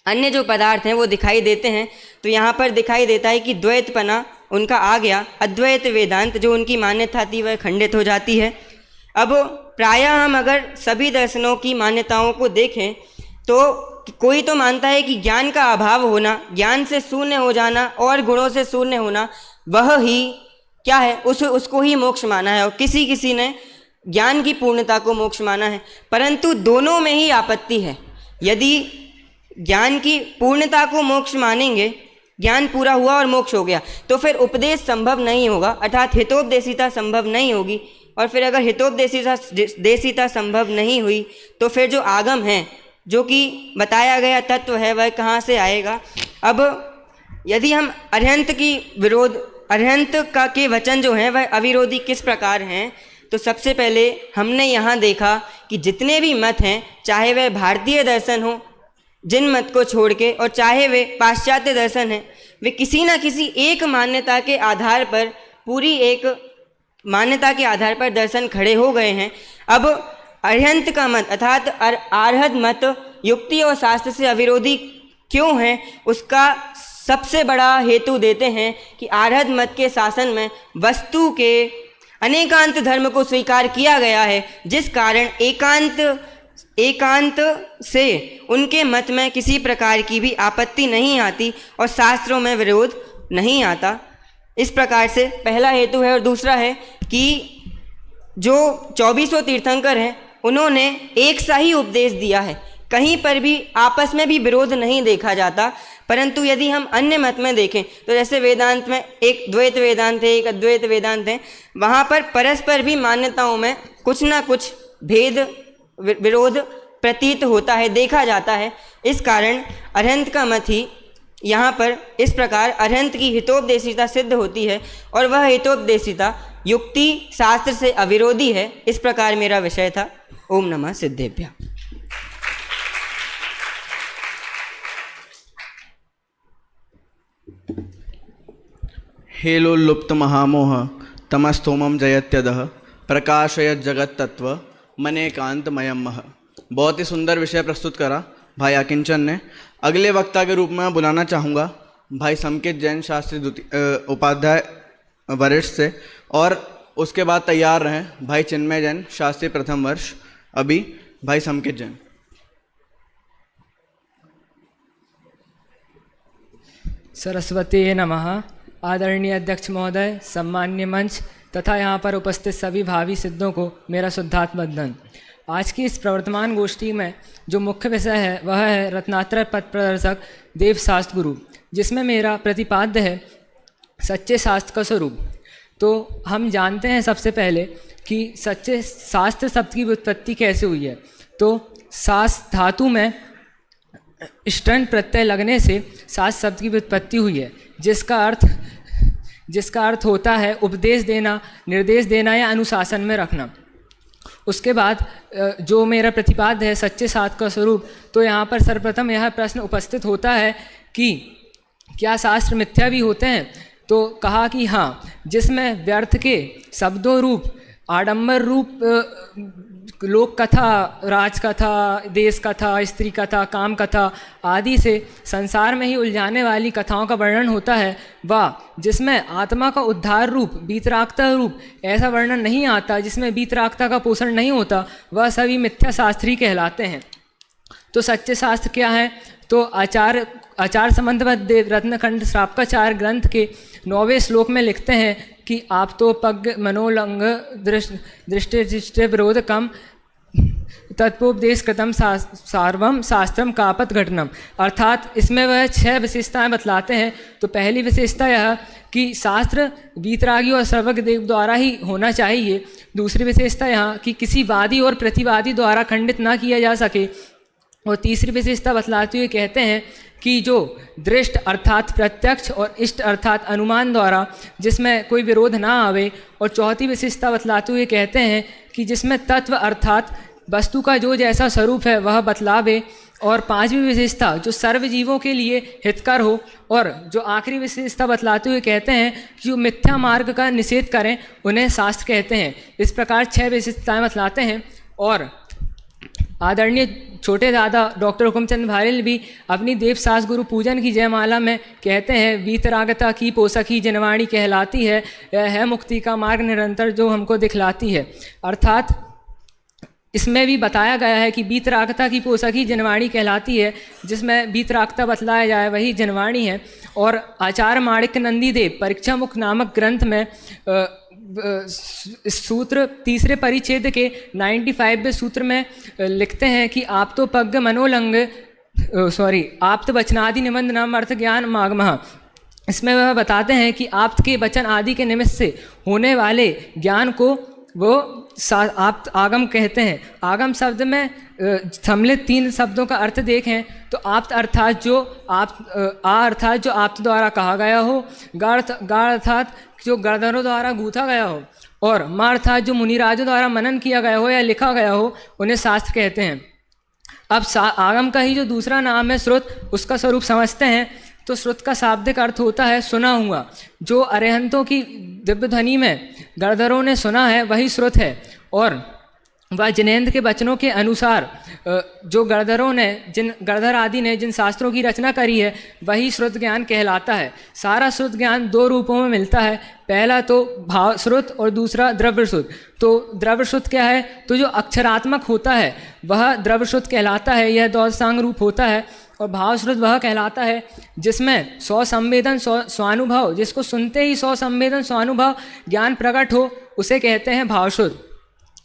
Speaker 4: अन्य जो पदार्थ हैं वो दिखाई देते हैं। तो यहाँ पर दिखाई देता है कि द्वैतपना उनका आ गया, अद्वैत वेदांत जो उनकी मान्यता थी वह खंडित हो जाती है। अब प्रायः हम अगर सभी दर्शनों की मान्यताओं को देखें तो कोई तो मानता है कि ज्ञान का अभाव होना, ज्ञान से शून्य हो जाना और गुणों से शून्य होना वह ही क्या है, उसको ही मोक्ष माना है, और किसी ने ज्ञान की पूर्णता को मोक्ष माना है। परंतु दोनों में ही आपत्ति है। यदि ज्ञान की पूर्णता को मोक्ष मानेंगे, ज्ञान पूरा हुआ और मोक्ष हो गया, तो फिर उपदेश संभव नहीं होगा, अर्थात हितोपदेशिता संभव नहीं होगी। और फिर अगर हितोपदेशिता संभव नहीं हुई तो फिर जो आगम है, जो कि बताया गया तत्व है, वह कहाँ से आएगा। अब यदि हम अरिहंत का के वचन जो हैं वह अविरोधी किस प्रकार हैं, तो सबसे पहले हमने यहाँ देखा कि जितने भी मत हैं, चाहे वह भारतीय दर्शन हो जिन मत को छोड़ के, और चाहे वे पाश्चात्य दर्शन हैं, वे किसी न किसी एक मान्यता के आधार पर, पूरी एक मान्यता के आधार पर दर्शन खड़े हो गए हैं। अब अरिहंत का मत अर्थात आर्हत मत युक्ति और शास्त्र से अविरोधी क्यों है, उसका सबसे बड़ा हेतु देते हैं कि आर्हत मत के शासन में वस्तु के अनेकांत धर्म को स्वीकार किया गया है, जिस कारण एकांत से उनके मत में किसी प्रकार की भी आपत्ति नहीं आती और शास्त्रों में विरोध नहीं आता। इस प्रकार से पहला हेतु है। और दूसरा है कि जो 2400 तीर्थंकर हैं उन्होंने एक सा ही उपदेश दिया है, कहीं पर भी आपस में भी विरोध नहीं देखा जाता। परंतु यदि हम अन्य मत में देखें तो जैसे वेदांत में एक द्वैत वेदांत है, एक अद्वैत वेदांत है, वहाँ पर परस्पर भी मान्यताओं में कुछ ना कुछ भेद विरोध प्रतीत होता है, देखा जाता है। इस कारण अरिहंत का मत ही यहाँ पर इस प्रकार अरिहंत की हितोपदेशिता सिद्ध होती है, और वह हितोपदेशिता युक्ति शास्त्र से अविरोधी है। इस प्रकार मेरा विषय था। ओम नमः सिद्धेभ्यः।
Speaker 2: हेलोल्लुप्त महामोह तमस्तोमम जयत्यदः प्रकाशयत जगत तत्व मनेकांतमयम मह। बहुत ही सुंदर विषय प्रस्तुत करा भाई आकिंचन ने। अगले वक्ता के रूप में बुलाना चाहूँगा भाई समकित जैन शास्त्री उपाध्याय वरिष्ठ से, और उसके बाद तैयार रहें भाई चिन्मय जैन शास्त्री प्रथम वर्ष। अभी भाई समकित जैन।
Speaker 6: सरस्वती नमः। आदरणीय अध्यक्ष महोदय, सम्मान्य मंच तथा यहाँ पर उपस्थित सभी भावी सिद्धों को मेरा शुद्धात्म वंदन। आज की इस प्रवर्तमान गोष्ठी में जो मुख्य विषय है वह है रत्नात्रय पथ प्रदर्शक देव शास्त्र गुरु, जिसमें मेरा प्रतिपाद्य है सच्चे शास्त्र का स्वरूप। तो हम जानते हैं सबसे पहले कि सच्चे शास्त्र शब्द की व्युत्पत्ति कैसे हुई है। तो शास्त्र धातु में स्टन प्रत्यय लगने से शास्त्र शब्द की व्युत्पत्ति हुई है, जिसका अर्थ होता है उपदेश देना, निर्देश देना या अनुशासन में रखना। उसके बाद जो मेरा प्रतिपाद्य है सच्चे शास्त्र का स्वरूप, तो यहाँ पर सर्वप्रथम यह प्रश्न उपस्थित होता है कि क्या शास्त्र मिथ्या भी होते हैं। तो कहा कि हाँ, जिसमें व्यर्थ के शब्दों रूप, आडंबर रूप लोक कथा, राज कथा, देश कथा, स्त्री कथा, काम कथा आदि से संसार में ही उलझाने वाली कथाओं का वर्णन होता है, व जिसमें आत्मा का उद्धार रूप, वीतरागता रूप ऐसा वर्णन नहीं आता, जिसमें वीतरागता का पोषण नहीं होता, वह सभी मिथ्या शास्त्री कहलाते हैं। तो सच्चे शास्त्र क्या है? तो आचार संबंध रत्नखंड श्रावकाचार ग्रंथ के 9वें श्लोक में लिखते हैं कि आप तो पग मनोलंग दृष्टि विरोध कम तत्वोपदेश कृतम सार्वम शास्त्रम कापत घटनम, अर्थात इसमें वह 6 विशेषताएं बतलाते हैं। तो पहली विशेषता यह कि शास्त्र वीतरागी और सर्वज्ञ देव द्वारा ही होना चाहिए। दूसरी विशेषता यहाँ कि किसी वादी और प्रतिवादी द्वारा खंडित ना किया जा सके। और तीसरी विशेषता बतलाते हुए कहते हैं कि जो दृष्ट अर्थात प्रत्यक्ष और इष्ट अर्थात अनुमान द्वारा जिसमें कोई विरोध ना आवे। और चौथी विशेषता बतलाते हुए कहते हैं कि जिसमें तत्व अर्थात वस्तु का जो जैसा स्वरूप है वह बतलावे। और पांचवी विशेषता जो सर्व जीवों के लिए हितकर हो। और जो आखिरी विशेषता बतलाते हुए कहते हैं कि जो मिथ्या मार्ग का निषेध करें उन्हें शास्त्र कहते हैं। इस प्रकार 6 विशेषताएं बतलाते हैं। और आदरणीय छोटे दादा डॉक्टर हुकुमचंद भारेल भी अपनी देवसास गुरु पूजन की जयमाला में कहते हैं, वीतरागता की पोसखी जनवाणी कहलाती है, यह है मुक्ति का मार्ग निरंतर जो हमको दिखलाती है। अर्थात इसमें भी बताया गया है कि वीतरागता की पोसखी जनवाणी कहलाती है, जिसमें वीतरागता बतलाया जाए वही जनवाणी है। और आचार्य माणिक्य नंदी देव परीक्षा मुख नामक ग्रंथ में सूत्र तीसरे परिच्छेद के 95वें सूत्र में लिखते हैं कि आप तो पग्ग मनोलंग आप्त वचनादि निबंध नाम अर्थ ज्ञान मागमः। इसमें वह बताते हैं कि आप्त के वचन आदि के निमित्त से होने वाले ज्ञान को वो आप्त आगम कहते हैं। आगम शब्द में सम्मिलित 3 शब्दों का अर्थ देखें तो आप्त अर्थात जो अर्थात जो आप्त द्वारा कहा गया हो, गाढ़ अर्थात जो गणधरों द्वारा गूथा गया हो, और मा अर्थात जो मुनिराजों द्वारा मनन किया गया हो या लिखा गया हो, उन्हें शास्त्र कहते हैं। अब आगम का ही जो दूसरा नाम है श्रुत, उसका स्वरूप समझते हैं। तो श्रुत का शाब्दिक अर्थ होता है सुना हुआ। जो अरिहंतों की दिव्य ध्वनि में गणधरों ने सुना है वही श्रुत है। और वह जिनेंद्र के वचनों के अनुसार जो गणधरों ने गणधर आदि ने जिन शास्त्रों की रचना करी है वही श्रुत ज्ञान कहलाता है। सारा श्रुत ज्ञान 2 रूपों में मिलता है, पहला तो भाव श्रुत और दूसरा द्रव्य श्रुत। तो द्रव्य श्रुत क्या है? तो जो अक्षरात्मक होता है वह द्रव्य श्रुत कहलाता है, यह द्वैसांग रूप होता है। और भाव श्रुत वह कहलाता है जिसमें 100 संवेदन 100 स्वानुभव, जिसको सुनते ही 100 संवेदन स्वानुभव ज्ञान प्रकट हो, उसे कहते हैं भाव श्रुत।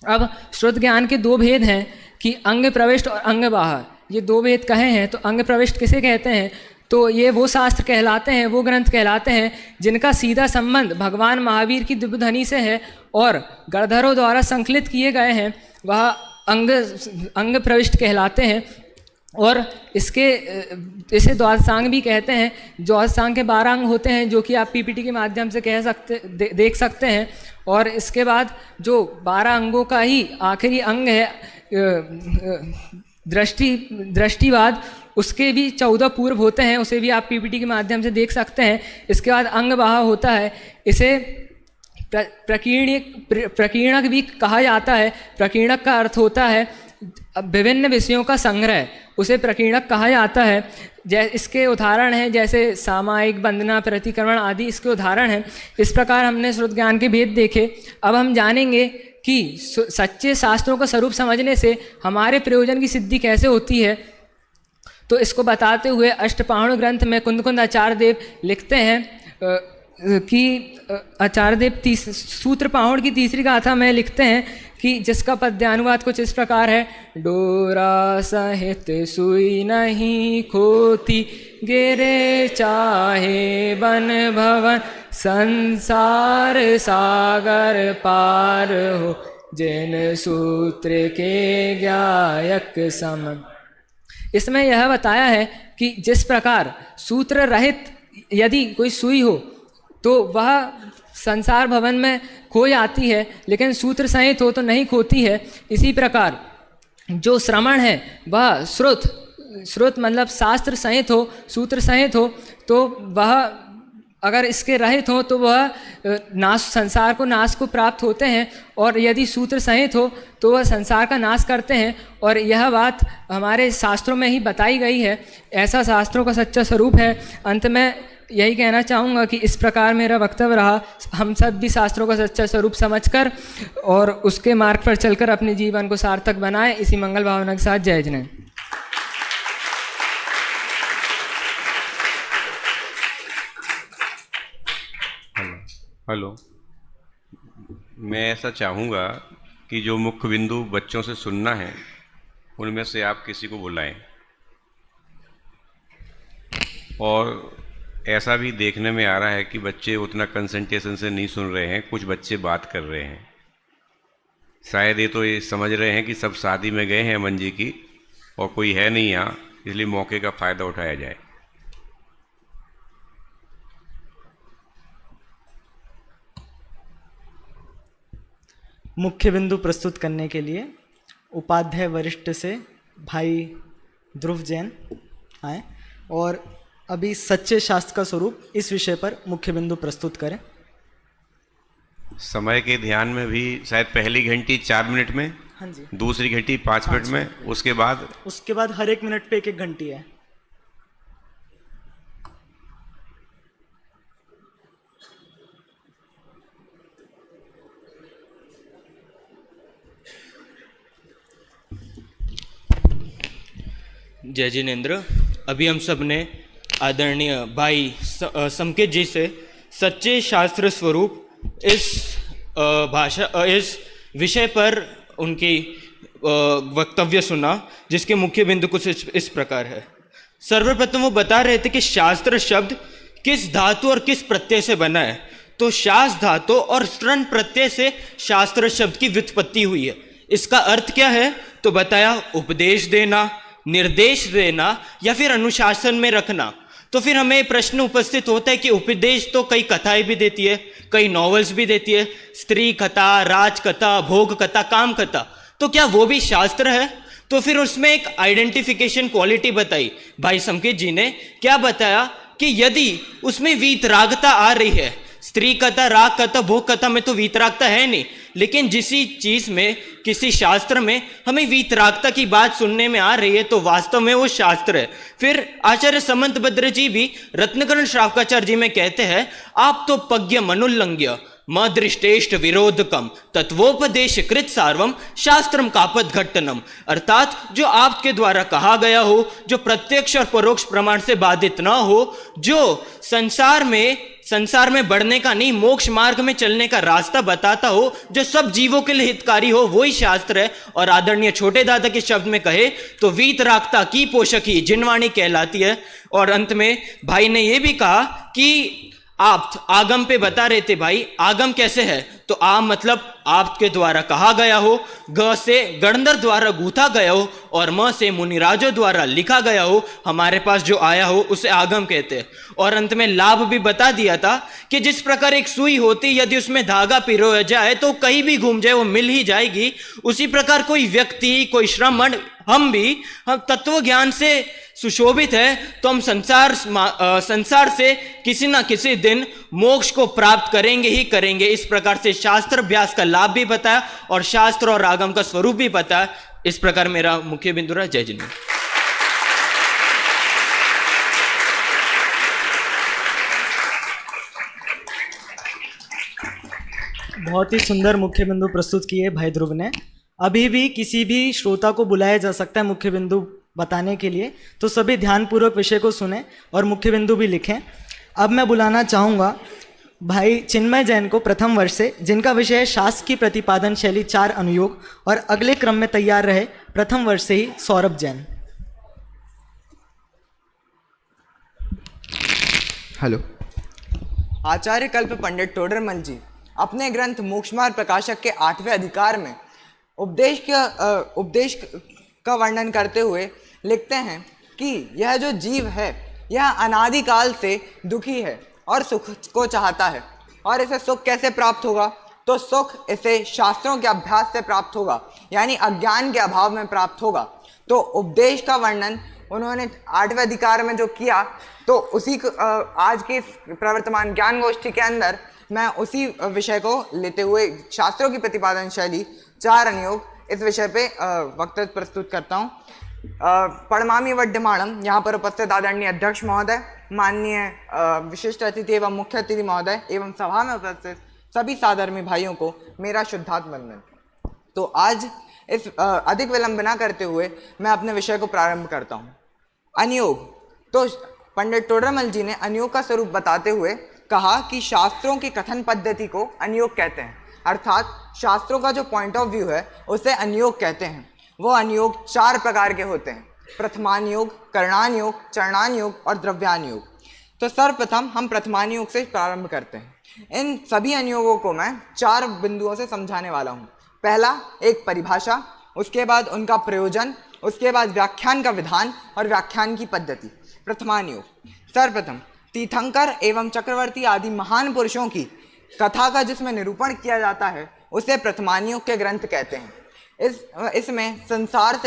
Speaker 6: अब श्रुत ज्ञान के 2 भेद हैं कि अंग प्रविष्ट और अंग बाहर। ये 2 भेद कहे हैं। तो अंग प्रविष्ट किसे कहते हैं? तो ये वो शास्त्र कहलाते हैं, वो ग्रंथ कहलाते हैं जिनका सीधा संबंध भगवान महावीर की दिव्य ध्वनि से है और गणधरों द्वारा संकलित किए गए हैं, वह अंग प्रविष्ट कहलाते हैं। और इसे द्वादशांग भी कहते हैं। द्वादशांग के 12 अंग होते हैं जो कि आप पीपीटी के माध्यम से देख सकते हैं। और इसके बाद जो 12 अंगों का ही आखिरी अंग है दृष्टिवाद, उसके भी 14 पूर्व होते हैं, उसे भी आप पीपीटी के माध्यम से देख सकते हैं। इसके बाद अंग बाह होता है, इसे प्रकीर्णक भी कहा जाता है। प्रकीर्णक का अर्थ होता है विभिन्न विषयों का संग्रह, उसे प्रकीर्णक कहा जाता है। इसके उदाहरण हैं जैसे सामायिक, वंदना, प्रतिक्रमण आदि इसके उदाहरण हैं। इस प्रकार हमने श्रुत ज्ञान के भेद देखे। अब हम जानेंगे कि सच्चे शास्त्रों का स्वरूप समझने से हमारे प्रयोजन की सिद्धि कैसे होती है। तो इसको बताते हुए अष्टपाहण ग्रंथ में कुंद आचार्य देव लिखते हैं कि आचार्य देव सूत्र पाहुण की 3री गाथा में लिखते हैं कि जिसका पद्यानुवाद कुछ इस प्रकार है। डोरा सहित सुई नहीं खोती, गिरे चाहे वन भवन, संसार सागर पार हो, जिन सूत्र के ज्ञायक सम। इसमें यह बताया है कि जिस प्रकार सूत्र रहित यदि कोई सुई हो तो वह संसार भवन में खो जाती है, लेकिन सूत्र सहित हो तो नहीं खोती है। इसी प्रकार जो श्रवण है वह श्रुत मतलब शास्त्र सहित हो, सूत्र सहित हो, तो वह अगर इसके रहित हो तो वह संसार को नाश को प्राप्त होते हैं, और यदि सूत्र सहित हो तो वह संसार का नाश करते हैं। और यह बात हमारे शास्त्रों में ही बताई गई है। ऐसा शास्त्रों का सच्चा स्वरूप है। अंत में यही कहना चाहूँगा कि इस प्रकार मेरा वक्तव्य रहा। हम सब भी शास्त्रों का सच्चा स्वरूप समझकर और उसके मार्ग पर चलकर अपने जीवन को सार्थक बनाएं। इसी मंगल भावना के साथ जय जय।
Speaker 7: हेलो, मैं ऐसा चाहूँगा कि जो मुख्य बिंदु बच्चों से सुनना है उनमें से आप किसी को बुलाएं। और ऐसा भी देखने में आ रहा है कि बच्चे उतना कंसंट्रेशन से नहीं सुन रहे हैं, कुछ बच्चे बात कर रहे हैं। शायद ये समझ रहे हैं कि सब शादी में गए हैं अमन जी की और कोई है नहीं यहाँ, इसलिए मौके का फ़ायदा उठाया जाए।
Speaker 1: मुख्य बिंदु प्रस्तुत करने के लिए उपाध्याय वरिष्ठ से भाई ध्रुव जैन आए और अभी सच्चे शास्त्र का स्वरूप इस विषय पर मुख्य बिंदु प्रस्तुत करें।
Speaker 7: समय के ध्यान में भी शायद पहली घंटी 4 मिनट में,
Speaker 1: हाँ जी,
Speaker 7: दूसरी घंटी 5 मिनट में, उसके बाद
Speaker 1: हर 1 मिनट पे 1-1 घंटी है।
Speaker 8: जय जिनेन्द्र। अभी हम सब ने आदरणीय भाई संकेत जी से सच्चे शास्त्र स्वरूप इस विषय पर उनकी वक्तव्य सुना, जिसके मुख्य बिंदु कुछ इस प्रकार है। सर्वप्रथम वो बता रहे थे कि शास्त्र शब्द किस धातु और किस प्रत्यय से बना है। तो शास्त्र धातु और स्त्रण प्रत्यय से शास्त्र शब्द की व्युत्पत्ति हुई है। इसका अर्थ क्या है? तो बताया उपदेश देना, निर्देश देना या फिर अनुशासन में रखना। तो फिर हमें प्रश्न उपस्थित होता है कि उपदेश तो कई कथाएं भी देती है, कई नॉवेल्स भी देती है, स्त्री कथा, राज कथा, भोग कथा, काम कथा। तो क्या वो भी शास्त्र है? तो फिर उसमें एक आइडेंटिफिकेशन क्वालिटी बताई भाई संकेत जी ने। क्या बताया कि यदि उसमें वीतरागता आ रही है, स्त्री कथा, राग कथा, भोग कथा में तो वीतरागता है नहीं, लेकिन जिसी चीज में, किसी शास्त्र में हमें वीतरागता की बात सुनने में आ रही है, तो वास्तव में वो शास्त्र है। फिर आचार्य समंतभद्र जी भी रत्नकर्ण श्रावकाचार्य जी में कहते हैं, आप तो पज्ञ मनुल्लंघ्य मदृष्टेष्ट विरोधकम तत्वोपदेश कृत सार्वम शास्त्रम कापद घट्टनम। अर्थात जो आपके द्वारा कहा गया हो, जो प्रत्यक्ष और परोक्ष प्रमाण से बाधित ना हो, जो संसार में बढ़ने का नहीं, मोक्ष मार्ग में चलने का रास्ता बताता हो, जो सब जीवों के लिए हितकारी हो, वही शास्त्र है। और आदरणीय छोटे दादा के शब्द में कहे तो वीतरागता की पोषक ही जिनवाणी कहलाती है। और अंत में भाई ने यह भी कहा कि आप आगम पे बता रहे थे भाई, आगम कैसे है? तो आम मतलब आपके द्वारा कहा गया हो, ग से गणधर द्वारा गूथा गया हो और म से मुनिराजों द्वारा लिखा गया हो, हमारे पास जो आया हो उसे आगम कहते हैं। और अंत में लाभ भी बता दिया था कि जिस प्रकार एक सुई होती, यदि उसमें धागा पिरोया जाए तो कहीं भी घूम जाए वो मिल ही जाएगी। उसी प्रकार कोई व्यक्ति, कोई श्रमण, हम तत्व ज्ञान से सुशोभित है तो हम संसार से किसी ना किसी दिन मोक्ष को प्राप्त करेंगे ही करेंगे। इस प्रकार से शास्त्र अभ्यास का लाभ भी बताया और शास्त्र और आगम का स्वरूप भी बताया। इस प्रकार मेरा मुख्य बिंदु रहा। जय जिनेन्द्र।
Speaker 1: बहुत ही सुंदर मुख्य बिंदु प्रस्तुत किए भाई ध्रुव ने। अभी भी किसी भी श्रोता को बुलाया जा सकता है मुख्य बिंदु बताने के लिए, तो सभी ध्यानपूर्वक विषय को सुने और मुख्य बिंदु भी लिखें। अब मैं बुलाना चाहूँगा भाई चिन्मय जैन को प्रथम वर्ष से, जिनका विषय है शास्त्र की प्रतिपादन शैली 4 अनुयोग, और अगले क्रम में तैयार रहे प्रथम वर्ष से ही सौरभ जैन।
Speaker 9: हेलो। आचार्य कल्प पंडित टोडरमल जी अपने ग्रंथ मोक्षमार्ग प्रकाशक के 8वें अधिकार में उपदेश का वर्णन करते हुए लिखते हैं कि यह जो जीव है यह अनादिकाल से दुखी है और सुख को चाहता है। और इसे सुख कैसे प्राप्त होगा? तो सुख इसे शास्त्रों के अभ्यास से प्राप्त होगा, यानी अज्ञान के अभाव में प्राप्त होगा। तो उपदेश का वर्णन उन्होंने 8वें अधिकार में जो किया, तो उसी आज की प्रवर्तमान ज्ञान गोष्ठी के अंदर मैं उसी विषय को लेते हुए शास्त्रों की प्रतिपादन शैली 4 अनुयोग इस विषय पे वक्तव्य प्रस्तुत करता हूँ। पड़मामी वड्यमाणम, यहाँ पर उपस्थित आदरणीय अध्यक्ष महोदय, माननीय विशिष्ट अतिथि एवं मुख्य अतिथि महोदय एवं सभा में उपस्थित सभी साधर्मी भाइयों को मेरा शुद्धात्म वंदन। तो आज इस अधिक विलंब न करते हुए मैं अपने विषय को प्रारंभ करता हूँ। अनुयोग। तो पंडित टोडरमल जी ने अनुयोग का स्वरूप बताते हुए कहा कि शास्त्रों की कथन पद्धति को अनुयोग कहते हैं, अर्थात शास्त्रों का जो पॉइंट ऑफ व्यू है उसे अनुयोग कहते हैं। वो अनुयोग 4 प्रकार के होते हैं: प्रथमानुयोग, करणानुयोग, चरणानुयोग और द्रव्यानुयोग। तो सर्वप्रथम हम प्रथमानुयोग से प्रारंभ करते हैं। इन सभी अनुयोगों को मैं 4 बिंदुओं से समझाने वाला हूँ। पहला, एक परिभाषा, उसके बाद उनका प्रयोजन, उसके बाद व्याख्यान का विधान और व्याख्यान की पद्धति। प्रथमानुयोग, सर्वप्रथम तीर्थंकर एवं चक्रवर्ती आदि महान पुरुषों की कथा का जिसमें निरूपण किया जाता है उसे प्रथमानुयोग के ग्रंथ कहते हैं। इसमें संसार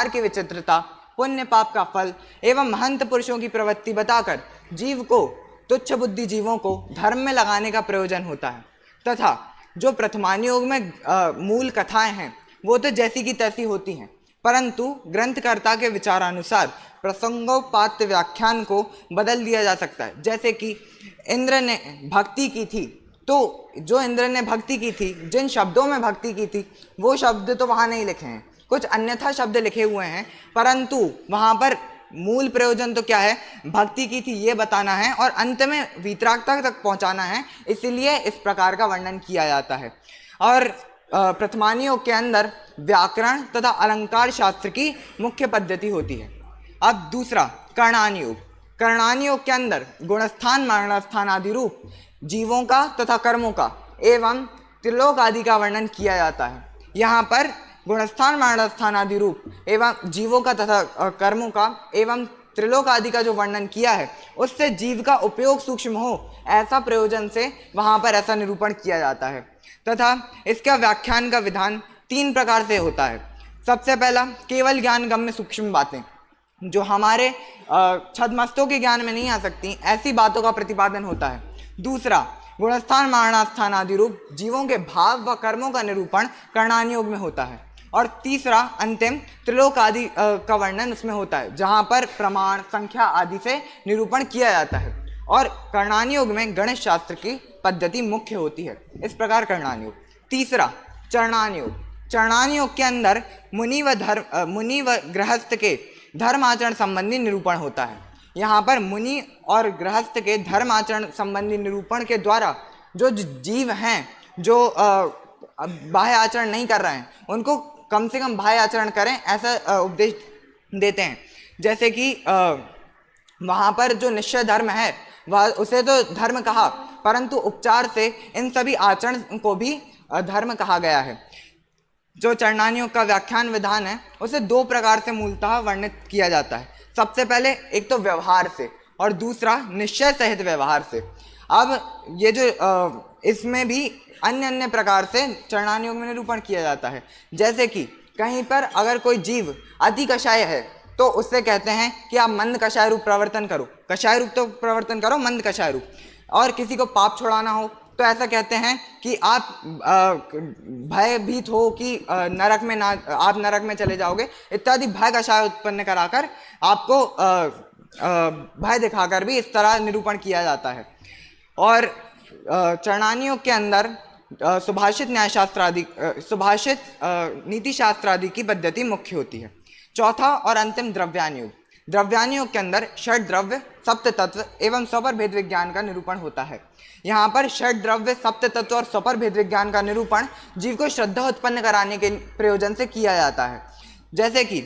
Speaker 9: की विचित्रता, पुण्य पाप का फल एवं महंत पुरुषों की प्रवृत्ति बताकर जीव को, तुच्छ बुद्धि जीवों को धर्म में लगाने का प्रयोजन होता है। तथा जो प्रथमानुयोग में मूल कथाएं हैं वो तो जैसी की तैसी होती हैं, परंतु ग्रंथकर्ता के विचारानुसार प्रसंगोपात व्याख्यान को बदल दिया जा सकता है। जैसे कि इंद्र ने भक्ति की थी, तो जो इंद्र ने भक्ति की थी, जिन शब्दों में भक्ति की थी वो शब्द तो वहाँ नहीं लिखे हैं, कुछ अन्यथा शब्द लिखे हुए हैं, परंतु वहाँ पर मूल प्रयोजन तो क्या है, भक्ति की थी ये बताना है और अंत में वीतरागता तक पहुँचाना है, इसीलिए इस प्रकार का वर्णन किया जाता है। और प्रथमानुयोग के अंदर व्याकरण तथा अलंकार शास्त्र की मुख्य पद्धति होती है। अब दूसरा, करणानुयोग। करणानुयोग के अंदर गुणस्थान, मरणस्थान आदि रूप जीवों का तथा कर्मों का एवं त्रिलोक आदि का वर्णन किया जाता है। यहाँ पर गुणस्थान, मरणस्थान आदि रूप एवं जीवों का तथा कर्मों का एवं त्रिलोक आदि का जो वर्णन किया है उससे जीव का उपयोग सूक्ष्म हो, ऐसा प्रयोजन से वहाँ पर ऐसा निरूपण किया जाता है। तथा इसका व्याख्यान का विधान 3 प्रकार से होता है। सबसे पहला, केवल ज्ञान गम्य सूक्ष्म बातें जो हमारे छद्मस्तों के ज्ञान में नहीं आ सकती, ऐसी बातों का प्रतिपादन होता है। दूसरा, गुणस्थान, मरणस्थान आदि रूप जीवों के भाव व कर्मों का निरूपण करणानुयोग में होता है। और तीसरा, अंतिम, त्रिलोक आदि का वर्णन उसमें होता है, जहाँ पर प्रमाण, संख्या आदि से निरूपण किया जाता है। और करणानुयोग में गणेश शास्त्र की पद्धति मुख्य होती है। इस प्रकार करणानुयोग। तीसरा, चरणानुयोग। चरणानुयोग के अंदर मुनि व गृहस्थ के धर्म आचरण संबंधी निरूपण होता है। यहाँ पर मुनि और गृहस्थ के धर्म आचरण संबंधी निरूपण के द्वारा जो जीव हैं, जो बाह्य आचरण नहीं कर रहे हैं, उनको कम से कम बाह्य आचरण करें, ऐसा उपदेश देते हैं। जैसे कि वहाँ पर जो निश्चय धर्म है वह उसे तो धर्म कहा, परंतु उपचार से इन सभी आचरण को भी धर्म कहा गया है। जो चरणानुयोग का व्याख्यान विधान है उसे 2 प्रकार से मूलतः वर्णित किया जाता है। सबसे पहले एक तो व्यवहार से और दूसरा निश्चय सहित व्यवहार से। अब ये जो इसमें भी अन्य प्रकार से चरणानुयोग में निरूपण किया जाता है। जैसे कि कहीं पर अगर कोई जीव अति कषाय है तो उससे कहते हैं कि आप मंद कषाय रूप प्रवर्तन करो, कषाय रूप तो प्रवर्तन करो, मंद कषाय रूप। और किसी को पाप छोड़ाना हो तो ऐसा कहते हैं कि आप भयभीत हो कि आप नरक में चले जाओगे इत्यादि भय कषाय उत्पन्न कराकर आपको भय दिखाकर भी इस तरह निरूपण किया जाता है। और चरणानुयोग के अंदर सुभाषित न्यायशास्त्र आदि, सुभाषित नीति शास्त्र आदि की पद्धति मुख्य होती है। चौथा और अंतिम, द्रव्यानुयोग। द्रव्यानुयोग के अंदर षड द्रव्य, सप्त तत्व एवं स्वपर भेद विज्ञान का निरूपण होता है। यहाँ पर षड द्रव्य, सप्त तत्व और स्वपर भेद विज्ञान का निरूपण जीव को श्रद्धा उत्पन्न कराने के प्रयोजन से किया जाता है। जैसे कि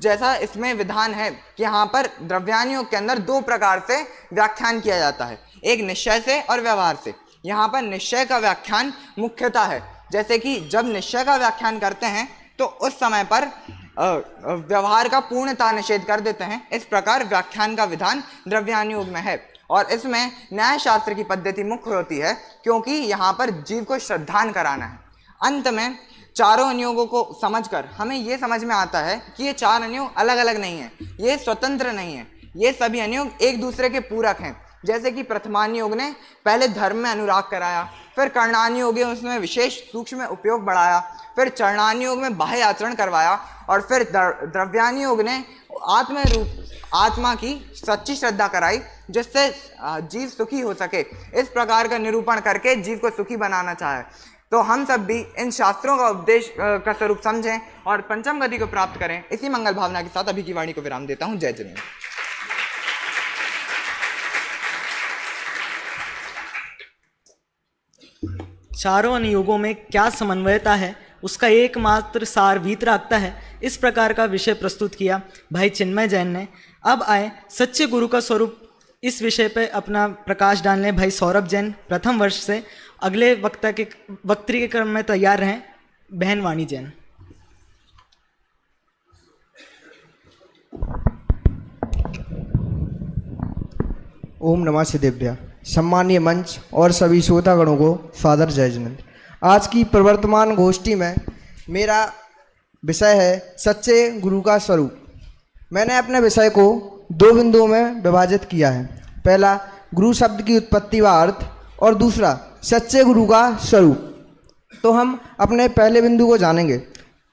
Speaker 9: जैसा इसमें विधान है कि यहाँ पर द्रव्यानुयोग के अंदर 2 प्रकार से व्याख्यान किया जाता है, एक निश्चय से और व्यवहार से। यहाँ पर निश्चय का व्याख्यान मुख्यतः है। जैसे कि जब निश्चय का व्याख्यान करते हैं तो उस समय पर व्यवहार का पूर्णतः निषेध कर देते हैं। इस प्रकार व्याख्यान का विधान द्रव्यानुयोग में है और इसमें न्याय शास्त्र की पद्धति मुख्य होती है, क्योंकि यहाँ पर जीव को श्रद्धान कराना है। अंत में चारों अनुयोगों को समझकर हमें ये समझ में आता है कि ये 4 अनुयोग अलग अलग नहीं है, ये स्वतंत्र नहीं है, ये सभी अनुयोग एक दूसरे के पूरक हैं। जैसे कि प्रथमानुयोग ने पहले धर्म में अनुराग कराया, फिर करणानुयोग ने उसमें विशेष सूक्ष्म उपयोग बढ़ाया, फिर चरणानुयोग में बाह्य आचरण करवाया और फिर द्रव्यानुयोग ने आत्मा की सच्ची श्रद्धा कराई जिससे जीव सुखी हो सके। इस प्रकार का निरूपण करके जीव को सुखी बनाना चाहे। तो हम सब भी इन शास्त्रों का उपदेश का स्वरूप समझें और पंचम गति को प्राप्त करें। इसी मंगल भावना के साथ अभी की वाणी को विराम देता हूँ। जय जय।
Speaker 1: चारों अनुयोगों में क्या समन्वयता है उसका एकमात्र सार वीतरागता है। इस प्रकार का विषय प्रस्तुत किया भाई चिन्मय जैन ने। अब आए सच्चे गुरु का स्वरूप, इस विषय पे अपना प्रकाश डालने भाई सौरभ जैन प्रथम वर्ष से। अगले वक्तृ के क्रम में तैयार रहें बहन वाणी जैन।
Speaker 10: ओम नमः सिद्धेभ्य। सम्मानीय मंच और सभी श्रोतागणों को फादर जय जिनेंद्र। आज की प्रवर्तमान गोष्ठी में मेरा विषय है सच्चे गुरु का स्वरूप। मैंने अपने विषय को दो बिंदुओं में विभाजित किया है। पहला गुरु शब्द की उत्पत्ति व अर्थ और दूसरा सच्चे गुरु का स्वरूप। तो हम अपने पहले बिंदु को जानेंगे,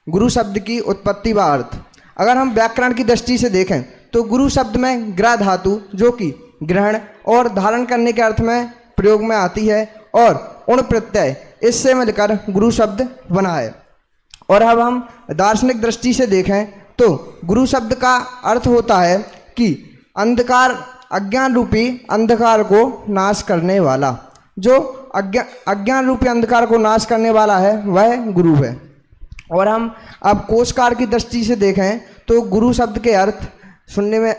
Speaker 10: गुरु शब्द की उत्पत्ति व अर्थ। अगर हम व्याकरण की दृष्टि से देखें तो गुरु शब्द में ग्रह धातु जो कि ग्रहण और धारण करने के अर्थ में प्रयोग में आती है और उण प्रत्यय इससे मिलकर गुरु शब्द बना है। और अब हम दार्शनिक दृष्टि से देखें तो गुरु शब्द का अर्थ होता है कि अंधकार, अज्ञान रूपी अंधकार को नाश करने वाला। जो अज्ञान रूपी अंधकार को नाश करने वाला है वह गुरु है। और हम अब कोशकार की दृष्टि से देखें तो गुरु शब्द के अर्थ सुनने में,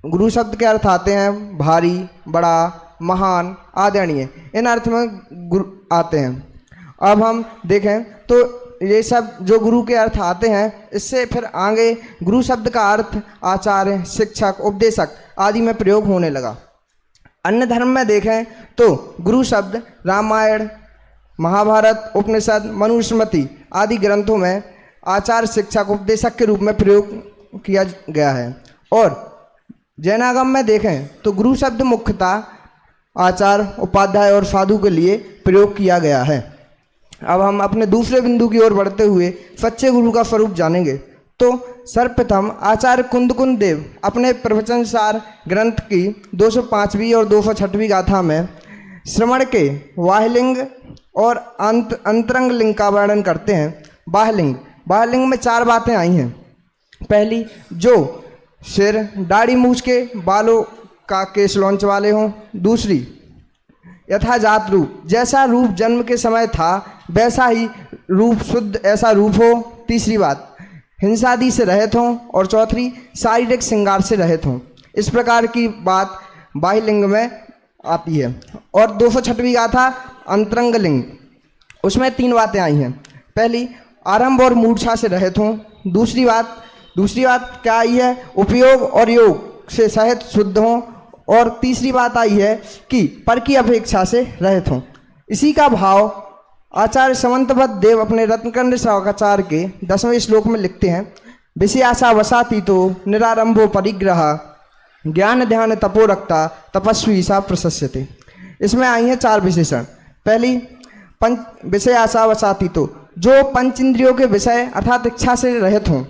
Speaker 10: गुरु शब्द के अर्थ आते हैं भारी, बड़ा, महान, आदरणीय। इन अर्थ में गुरु आते हैं। अब हम देखें तो ये सब जो गुरु के अर्थ आते हैं, इससे फिर आगे गुरु शब्द का अर्थ आचार्य, शिक्षक, उपदेशक आदि में प्रयोग होने लगा। अन्य धर्म में देखें तो गुरु शब्द रामायण, महाभारत, उपनिषद, मनुस्मृति आदि ग्रंथों में आचार्य, शिक्षक, उपदेशक के रूप में प्रयोग किया गया है। और जैनागम में देखें तो गुरु शब्द मुख्यतः आचार्य, उपाध्याय और साधु के लिए प्रयोग किया गया है। अब हम अपने दूसरे बिंदु की ओर बढ़ते हुए सच्चे गुरु का स्वरूप जानेंगे। तो सर्वप्रथम आचार्य कुंदकुंद देव अपने प्रवचन सार ग्रंथ की 205वीं और 206वीं गाथा में श्रवण के बाह्यलिंग और अंतरंग लिंग का वर्णन करते हैं। बाह्यलिंग में 4 बातें आई हैं। पहली, जो सिर, दाढ़ी, मूछ के बालों का केश लौंच वाले हों। दूसरी, यथाजात रूप, जैसा रूप जन्म के समय था वैसा ही रूप, शुद्ध ऐसा रूप हो। तीसरी बात, हिंसादि से रहित हों। और चौथी, शारीरिक श्रृंगार से रहित हों। इस प्रकार की बात बाह्यलिंग में आती है। और 206वीं गाथा अंतरंग लिंग, उसमें 3 बातें आई हैं। पहली, आरंभ और मूर्छा से रहित हों। दूसरी बात क्या आई है, उपयोग और योग से सहित शुद्ध हों। और तीसरी बात आई है कि पर की अपेक्षा से रहित हों। इसी का भाव आचार्य समंतभद्र देव अपने रत्नकंड श्रावकाचार्य के 10वें श्लोक में लिखते हैं। विषयासा वसाती तो निरारंभो परिग्रह, ज्ञान ध्यान तपोरक्ता तपस्वी सा प्रशस्यते। इसमें आई हैं 4 विशेषण। पहली, विषयासा वसाती तो, जो पंच इंद्रियों के विषय अर्थात इच्छा से रहित हों।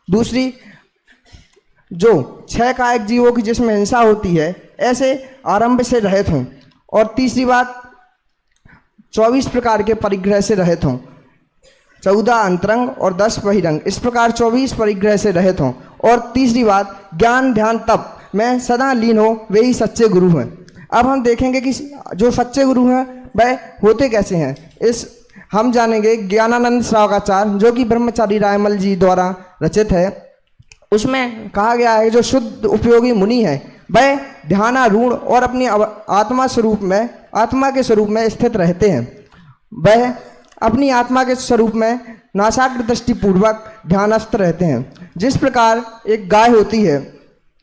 Speaker 10: दूसरी, जो 6 कायिक जीवों की जिसमें हिंसा होती है ऐसे आरंभ से रहित हों। और तीसरी बात, 24 प्रकार के परिग्रह से रहित हों। 14 अंतरंग और 10 बहिरंग, इस प्रकार 24 परिग्रह से रहित हों। और तीसरी बात, ज्ञान ध्यान तप में सदा लीन हो, वे ही सच्चे गुरु हैं। अब हम देखेंगे कि जो सच्चे गुरु हैं वह होते कैसे हैं। हम जानेंगे ज्ञानानंद श्रावकाचार्य जो कि ब्रह्मचारी रायमल जी द्वारा रचित है। उसमें कहा गया है जो शुद्ध उपयोगी मुनि है वह ध्यानारूढ़ और अपनी आत्मा के स्वरूप में स्थित रहते हैं। वह अपनी आत्मा के स्वरूप में नासाग्र दृष्टि पूर्वक ध्यानस्थ रहते हैं। जिस प्रकार एक गाय होती है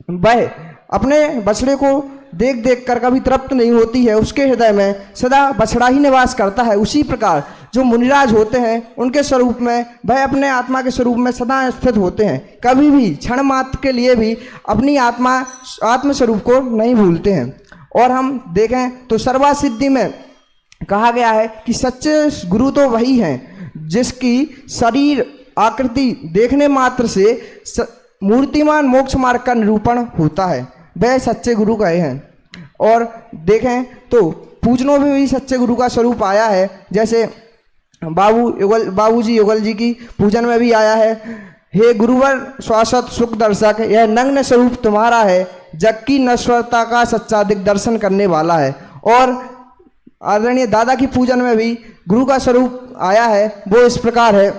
Speaker 10: वह अपने बछड़े को देख देख कर कभी तृप्त नहीं होती है, उसके हृदय में सदा बछड़ा ही निवास करता है। उसी प्रकार जो मुनिराज होते हैं उनके स्वरूप में वह अपने आत्मा के स्वरूप में सदा स्थित होते हैं, कभी भी क्षण मात्र के लिए भी अपनी आत्म स्वरूप को नहीं भूलते हैं। और हम देखें तो सर्वासिद्धि में कहा गया है कि सच्चे गुरु तो वही हैं जिसकी शरीर आकृति देखने मात्र से मूर्तिमान मोक्ष मार्ग का निरूपण होता है, वह सच्चे गुरु कहे हैं। और देखें तो पूजनों में भी सच्चे गुरु का स्वरूप आया है। जैसे बाबूजी युगल जी की पूजन में भी आया है, हे गुरुवर शाश्वत सुख दर्शक, यह नग्न स्वरूप तुम्हारा है, जग की नश्वरता का सच्चा दिग्दर्शन करने वाला है। और आदरणीय दादा की पूजन में भी गुरु का स्वरूप आया है, वो इस प्रकार है।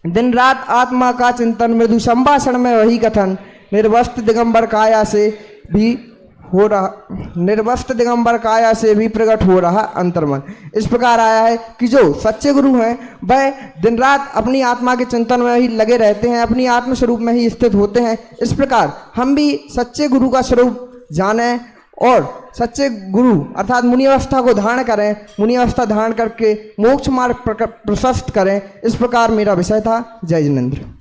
Speaker 10: दिन रात आत्मा का चिंतन, मृदु संभाषण में वही कथन, निर्वस्त्र दिगंबर काया से भी हो रहा, निर्वस्त्र दिगंबर काया से भी प्रकट हो रहा अंतर्मन। इस प्रकार आया है कि जो सच्चे गुरु हैं वह दिन रात अपनी आत्मा के चिंतन में ही लगे रहते हैं, अपनी आत्म स्वरूप में ही स्थित होते हैं। इस प्रकार हम भी सच्चे गुरु का स्वरूप जानें और सच्चे गुरु अर्थात मुनि अवस्था को धारण करें, मुनि अवस्था धारण करके मोक्ष मार्ग प्रशस्त करें। इस प्रकार मेरा विषय था। जय जिनेंद्र।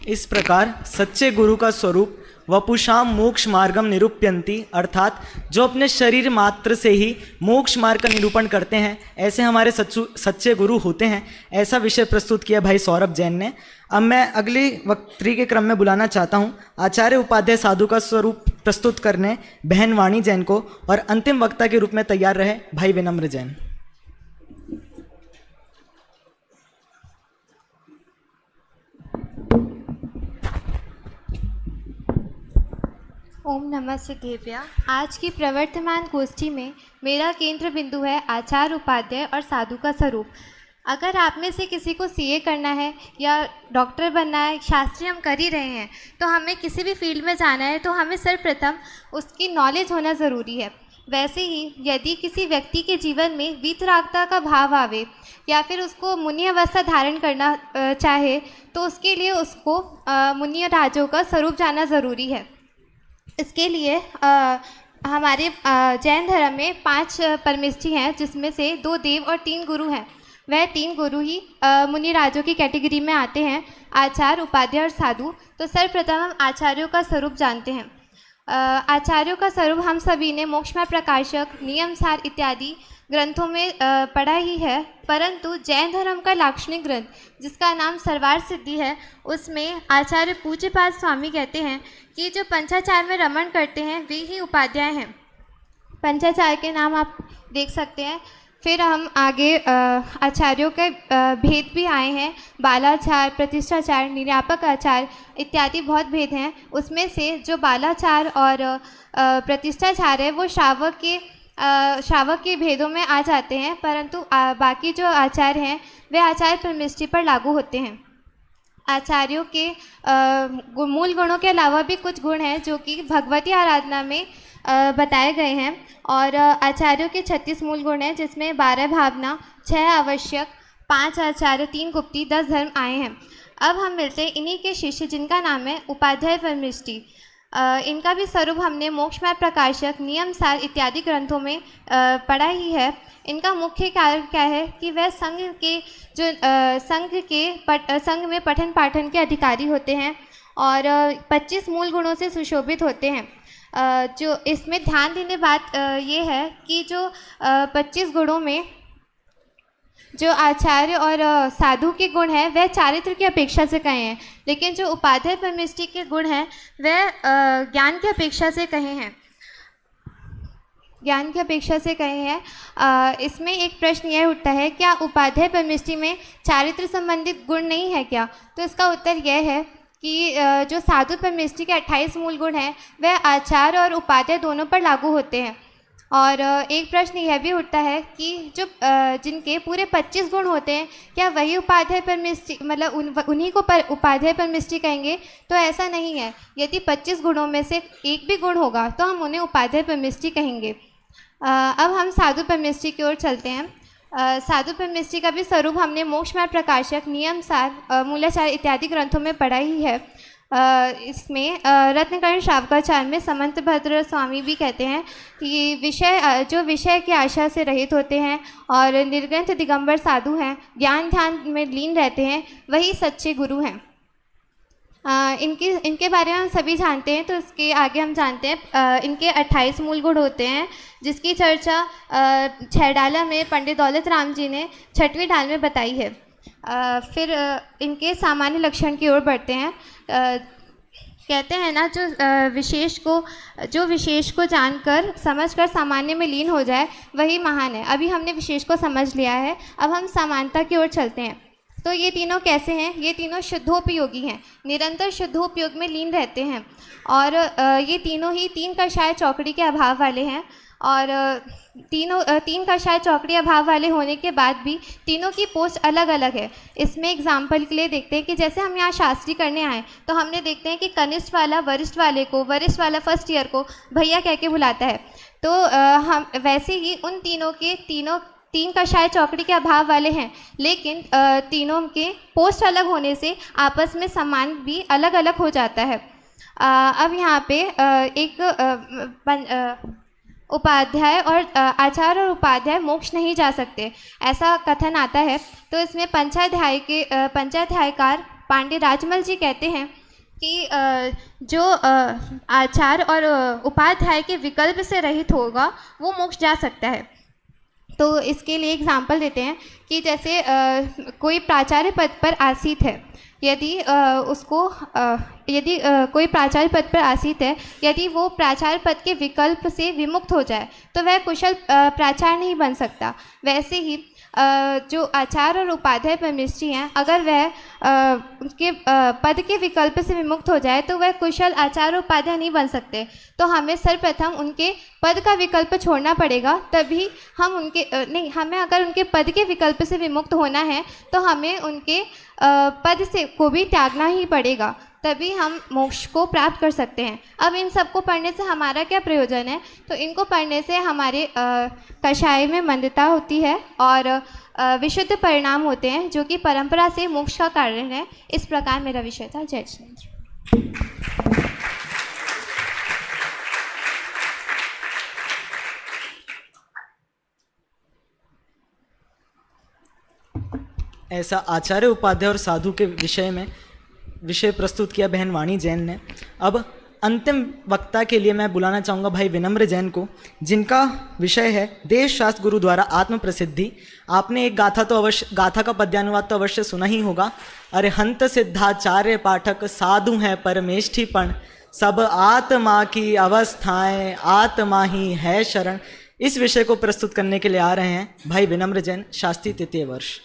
Speaker 1: इस प्रकार सच्चे गुरु का स्वरूप वपुषाम मोक्ष मार्गम निरूप्यन्ति, अर्थात जो अपने शरीर मात्र से ही मोक्ष मार्ग का निरूपण करते हैं, ऐसे हमारे सच्चे गुरु होते हैं। ऐसा विषय प्रस्तुत किया भाई सौरभ जैन ने। अब मैं अगली वक्तृ के क्रम में बुलाना चाहता हूँ आचार्य उपाध्याय साधु का स्वरूप प्रस्तुत करने बहन वाणी जैन को, और अंतिम वक्ता के रूप में तैयार रहे भाई विनम्र जैन।
Speaker 11: ओम नमः सिद्धेभ्य। आज की प्रवर्तमान गोष्ठी में मेरा केंद्र बिंदु है आचार्य उपाध्याय और साधु का स्वरूप। अगर आप में से किसी को सीए करना है या डॉक्टर बनना है, शास्त्री हम कर ही रहे हैं, तो हमें किसी भी फील्ड में जाना है तो हमें सर्वप्रथम उसकी नॉलेज होना ज़रूरी है। वैसे ही यदि किसी व्यक्ति के जीवन में वीतरागता का भाव आवे या फिर उसको मुनि अवस्था धारण करना चाहे, तो उसके लिए उसको मुनि राजों का स्वरूप जानना ज़रूरी है। इसके लिए हमारे जैन धर्म में 5 परमेष्ठी हैं, जिसमें से 2 देव और 3 गुरु हैं। वह 3 गुरु ही मुनि राजों की कैटेगरी में आते हैं, आचार्य, उपाध्याय और साधु। तो सर्वप्रथम हम आचार्यों का स्वरूप जानते हैं। आचार्यों का स्वरूप हम सभी ने मोक्षमय प्रकाशक, नियम सार इत्यादि ग्रंथों में पढ़ा ही है, परंतु जैन धर्म का लाक्षणिक ग्रंथ जिसका नाम सरवार सिद्धि है, उसमें आचार्य पूज्यपाद स्वामी कहते हैं कि जो पंचाचार में रमण करते हैं वे ही उपाध्याय हैं। पंचाचार के नाम आप देख सकते हैं। फिर हम आगे आचार्यों के भेद भी आए हैं, बालाचार, प्रतिष्ठाचार, निर्यापक आचार इत्यादि बहुत भेद हैं। उसमें से जो बालाचार और प्रतिष्ठाचार है वो श्रावक के भेदों में आ जाते हैं, परंतु बाकी जो आचार्य हैं वे आचार्य परमेष्ठी पर लागू होते हैं। आचार्यों के मूल गुणों के अलावा भी कुछ गुण हैं जो कि भगवती आराधना में बताए गए हैं, और आचार्यों के 36 मूल गुण हैं, जिसमें 12 भावना, 6 आवश्यक, 5 आचार्य, 3 गुप्ती, 10 धर्म आए हैं। अब हम मिलते हैं इन्हीं के शिष्य जिनका नाम है उपाध्याय परमेष्ठी। इनका भी स्वरूप हमने मोक्षमय प्रकाशक, नियम सार इत्यादि ग्रंथों में पढ़ा ही है। इनका मुख्य कारण क्या है कि वह संघ में पठन पाठन के अधिकारी होते हैं और 25 मूल गुणों से सुशोभित होते हैं। जो इसमें ध्यान देने बात ये है कि जो 25 गुणों में जो आचार्य और साधु के गुण हैं वह चारित्र की अपेक्षा से कहे हैं, लेकिन जो उपाध्याय परमेष्ठी के गुण हैं वह ज्ञान की अपेक्षा से कहे हैं, ज्ञान की अपेक्षा से कहे हैं। इसमें एक प्रश्न यह उठता है, क्या उपाध्याय परमेष्ठी में चारित्र संबंधित गुण नहीं है क्या? तो इसका उत्तर यह है कि जो साधु परमेष्ठी के 28 मूल गुण हैं वह आचार्य और उपाध्याय दोनों पर लागू होते हैं। और एक प्रश्न यह भी उठता है कि जो जिनके पूरे 25 गुण होते हैं क्या वही उपाध्याय परमेष्ठी मतलब उन्हीं को उपाध्याय परमेष्ठी कहेंगे? तो ऐसा नहीं है। यदि 25 गुणों में से एक भी गुण होगा तो हम उन्हें उपाध्याय परमेष्ठी कहेंगे। अब हम साधु परमेष्ठी की ओर चलते हैं। साधु परमेष्ठी का भी स्वरूप हमने मोक्षमय प्रकाशक, नियम सार, मूलाचार इत्यादि ग्रंथों में पढ़ा ही है। इसमें रत्नकर्ण श्रावकाचार्य में समंतभद्र स्वामी भी कहते हैं कि जो विषय की आशा से रहित होते हैं और निर्ग्रंथ दिगंबर साधु हैं, ज्ञान ध्यान में लीन रहते हैं, वही सच्चे गुरु हैं। इनके बारे में हम सभी जानते हैं, तो इसके आगे हम जानते हैं इनके 28 मूल गुण होते हैं, जिसकी चर्चा 6 डाला में पंडित दौलत राम जी ने 6वीं डाल में बताई है। फिर इनके सामान्य लक्षण की ओर बढ़ते हैं। कहते हैं ना, जो विशेष को जानकर समझकर सामान्य में लीन हो जाए वही महान है। अभी हमने विशेष को समझ लिया है, अब हम समानता की ओर चलते हैं। तो ये तीनों कैसे हैं? ये तीनों शुद्धोपयोगी हैं, निरंतर शुद्धोपयोग में लीन रहते हैं और ये तीनों ही 3 कषाय चौकड़ी के अभाव वाले हैं और तीन कषाय चौकड़ी अभाव वाले होने के बाद भी तीनों की पोस्ट अलग अलग है। इसमें एग्जाम्पल के लिए देखते हैं कि जैसे हम यहाँ शास्त्री करने आए तो हमने देखते हैं कि कनिष्ठ वाला वरिष्ठ वाले को, वरिष्ठ वाला फर्स्ट ईयर को भैया कह के बुलाता है। तो हम वैसे ही उन तीनों के 3 कषाय चौकड़ी के अभाव वाले हैं, लेकिन तीनों के पोस्ट अलग होने से आपस में सम्मान भी अलग अलग हो जाता है। अब यहाँ पे उपाध्याय और आचार्य और उपाध्याय मोक्ष नहीं जा सकते, ऐसा कथन आता है। तो इसमें पंचाध्यायकार पांडे राजमल जी कहते हैं कि जो आचार्य और उपाध्याय के विकल्प से रहित होगा वो मोक्ष जा सकता है। तो इसके लिए एग्जाम्पल देते हैं कि जैसे कोई प्राचार्य पद पर आसीत है, यदि कोई प्राचार्य पद पर आसीत है, यदि वो प्राचार्य पद के विकल्प से विमुक्त हो जाए तो वह कुशल प्राचार्य नहीं बन सकता। वैसे ही जो आचार्य और उपाध्याय परमेष्ठी हैं, अगर वह उनके पद के विकल्प से विमुक्त हो जाए तो वह कुशल आचार्य उपाध्याय नहीं बन सकते। तो हमें सर्वप्रथम उनके पद का विकल्प छोड़ना पड़ेगा, तभी हम हमें अगर उनके पद के विकल्प से विमुक्त होना है तो हमें उनके पद से को भी त्यागना ही पड़ेगा, तभी हम मोक्ष को प्राप्त कर सकते हैं। अब इन सबको पढ़ने से हमारा क्या प्रयोजन है? तो इनको पढ़ने से हमारे कषाय में मंदता होती है और विशुद्ध परिणाम होते हैं, जो कि परंपरा से मोक्ष का कारण है। इस प्रकार मेरा विषय था। जय श्री राम।
Speaker 1: ऐसा आचार्य उपाध्याय और साधु के विषय में विषय प्रस्तुत किया बहन वाणी जैन ने। अब अंतिम वक्ता के लिए मैं बुलाना चाहूँगा भाई विनम्र जैन को, जिनका विषय है देव शास्त्र गुरु द्वारा आत्म प्रसिद्धि। आपने एक गाथा का पद्यानुवाद तो अवश्य सुना ही होगा। अरे हंत सिद्धाचार्य पाठक साधु हैं परमेष्ठीपण, सब आत्मा की अवस्थाएं आत्मा ही है शरण। इस विषय को प्रस्तुत करने के लिए आ रहे हैं भाई विनम्र जैन, शास्त्री तृतीय वर्ष।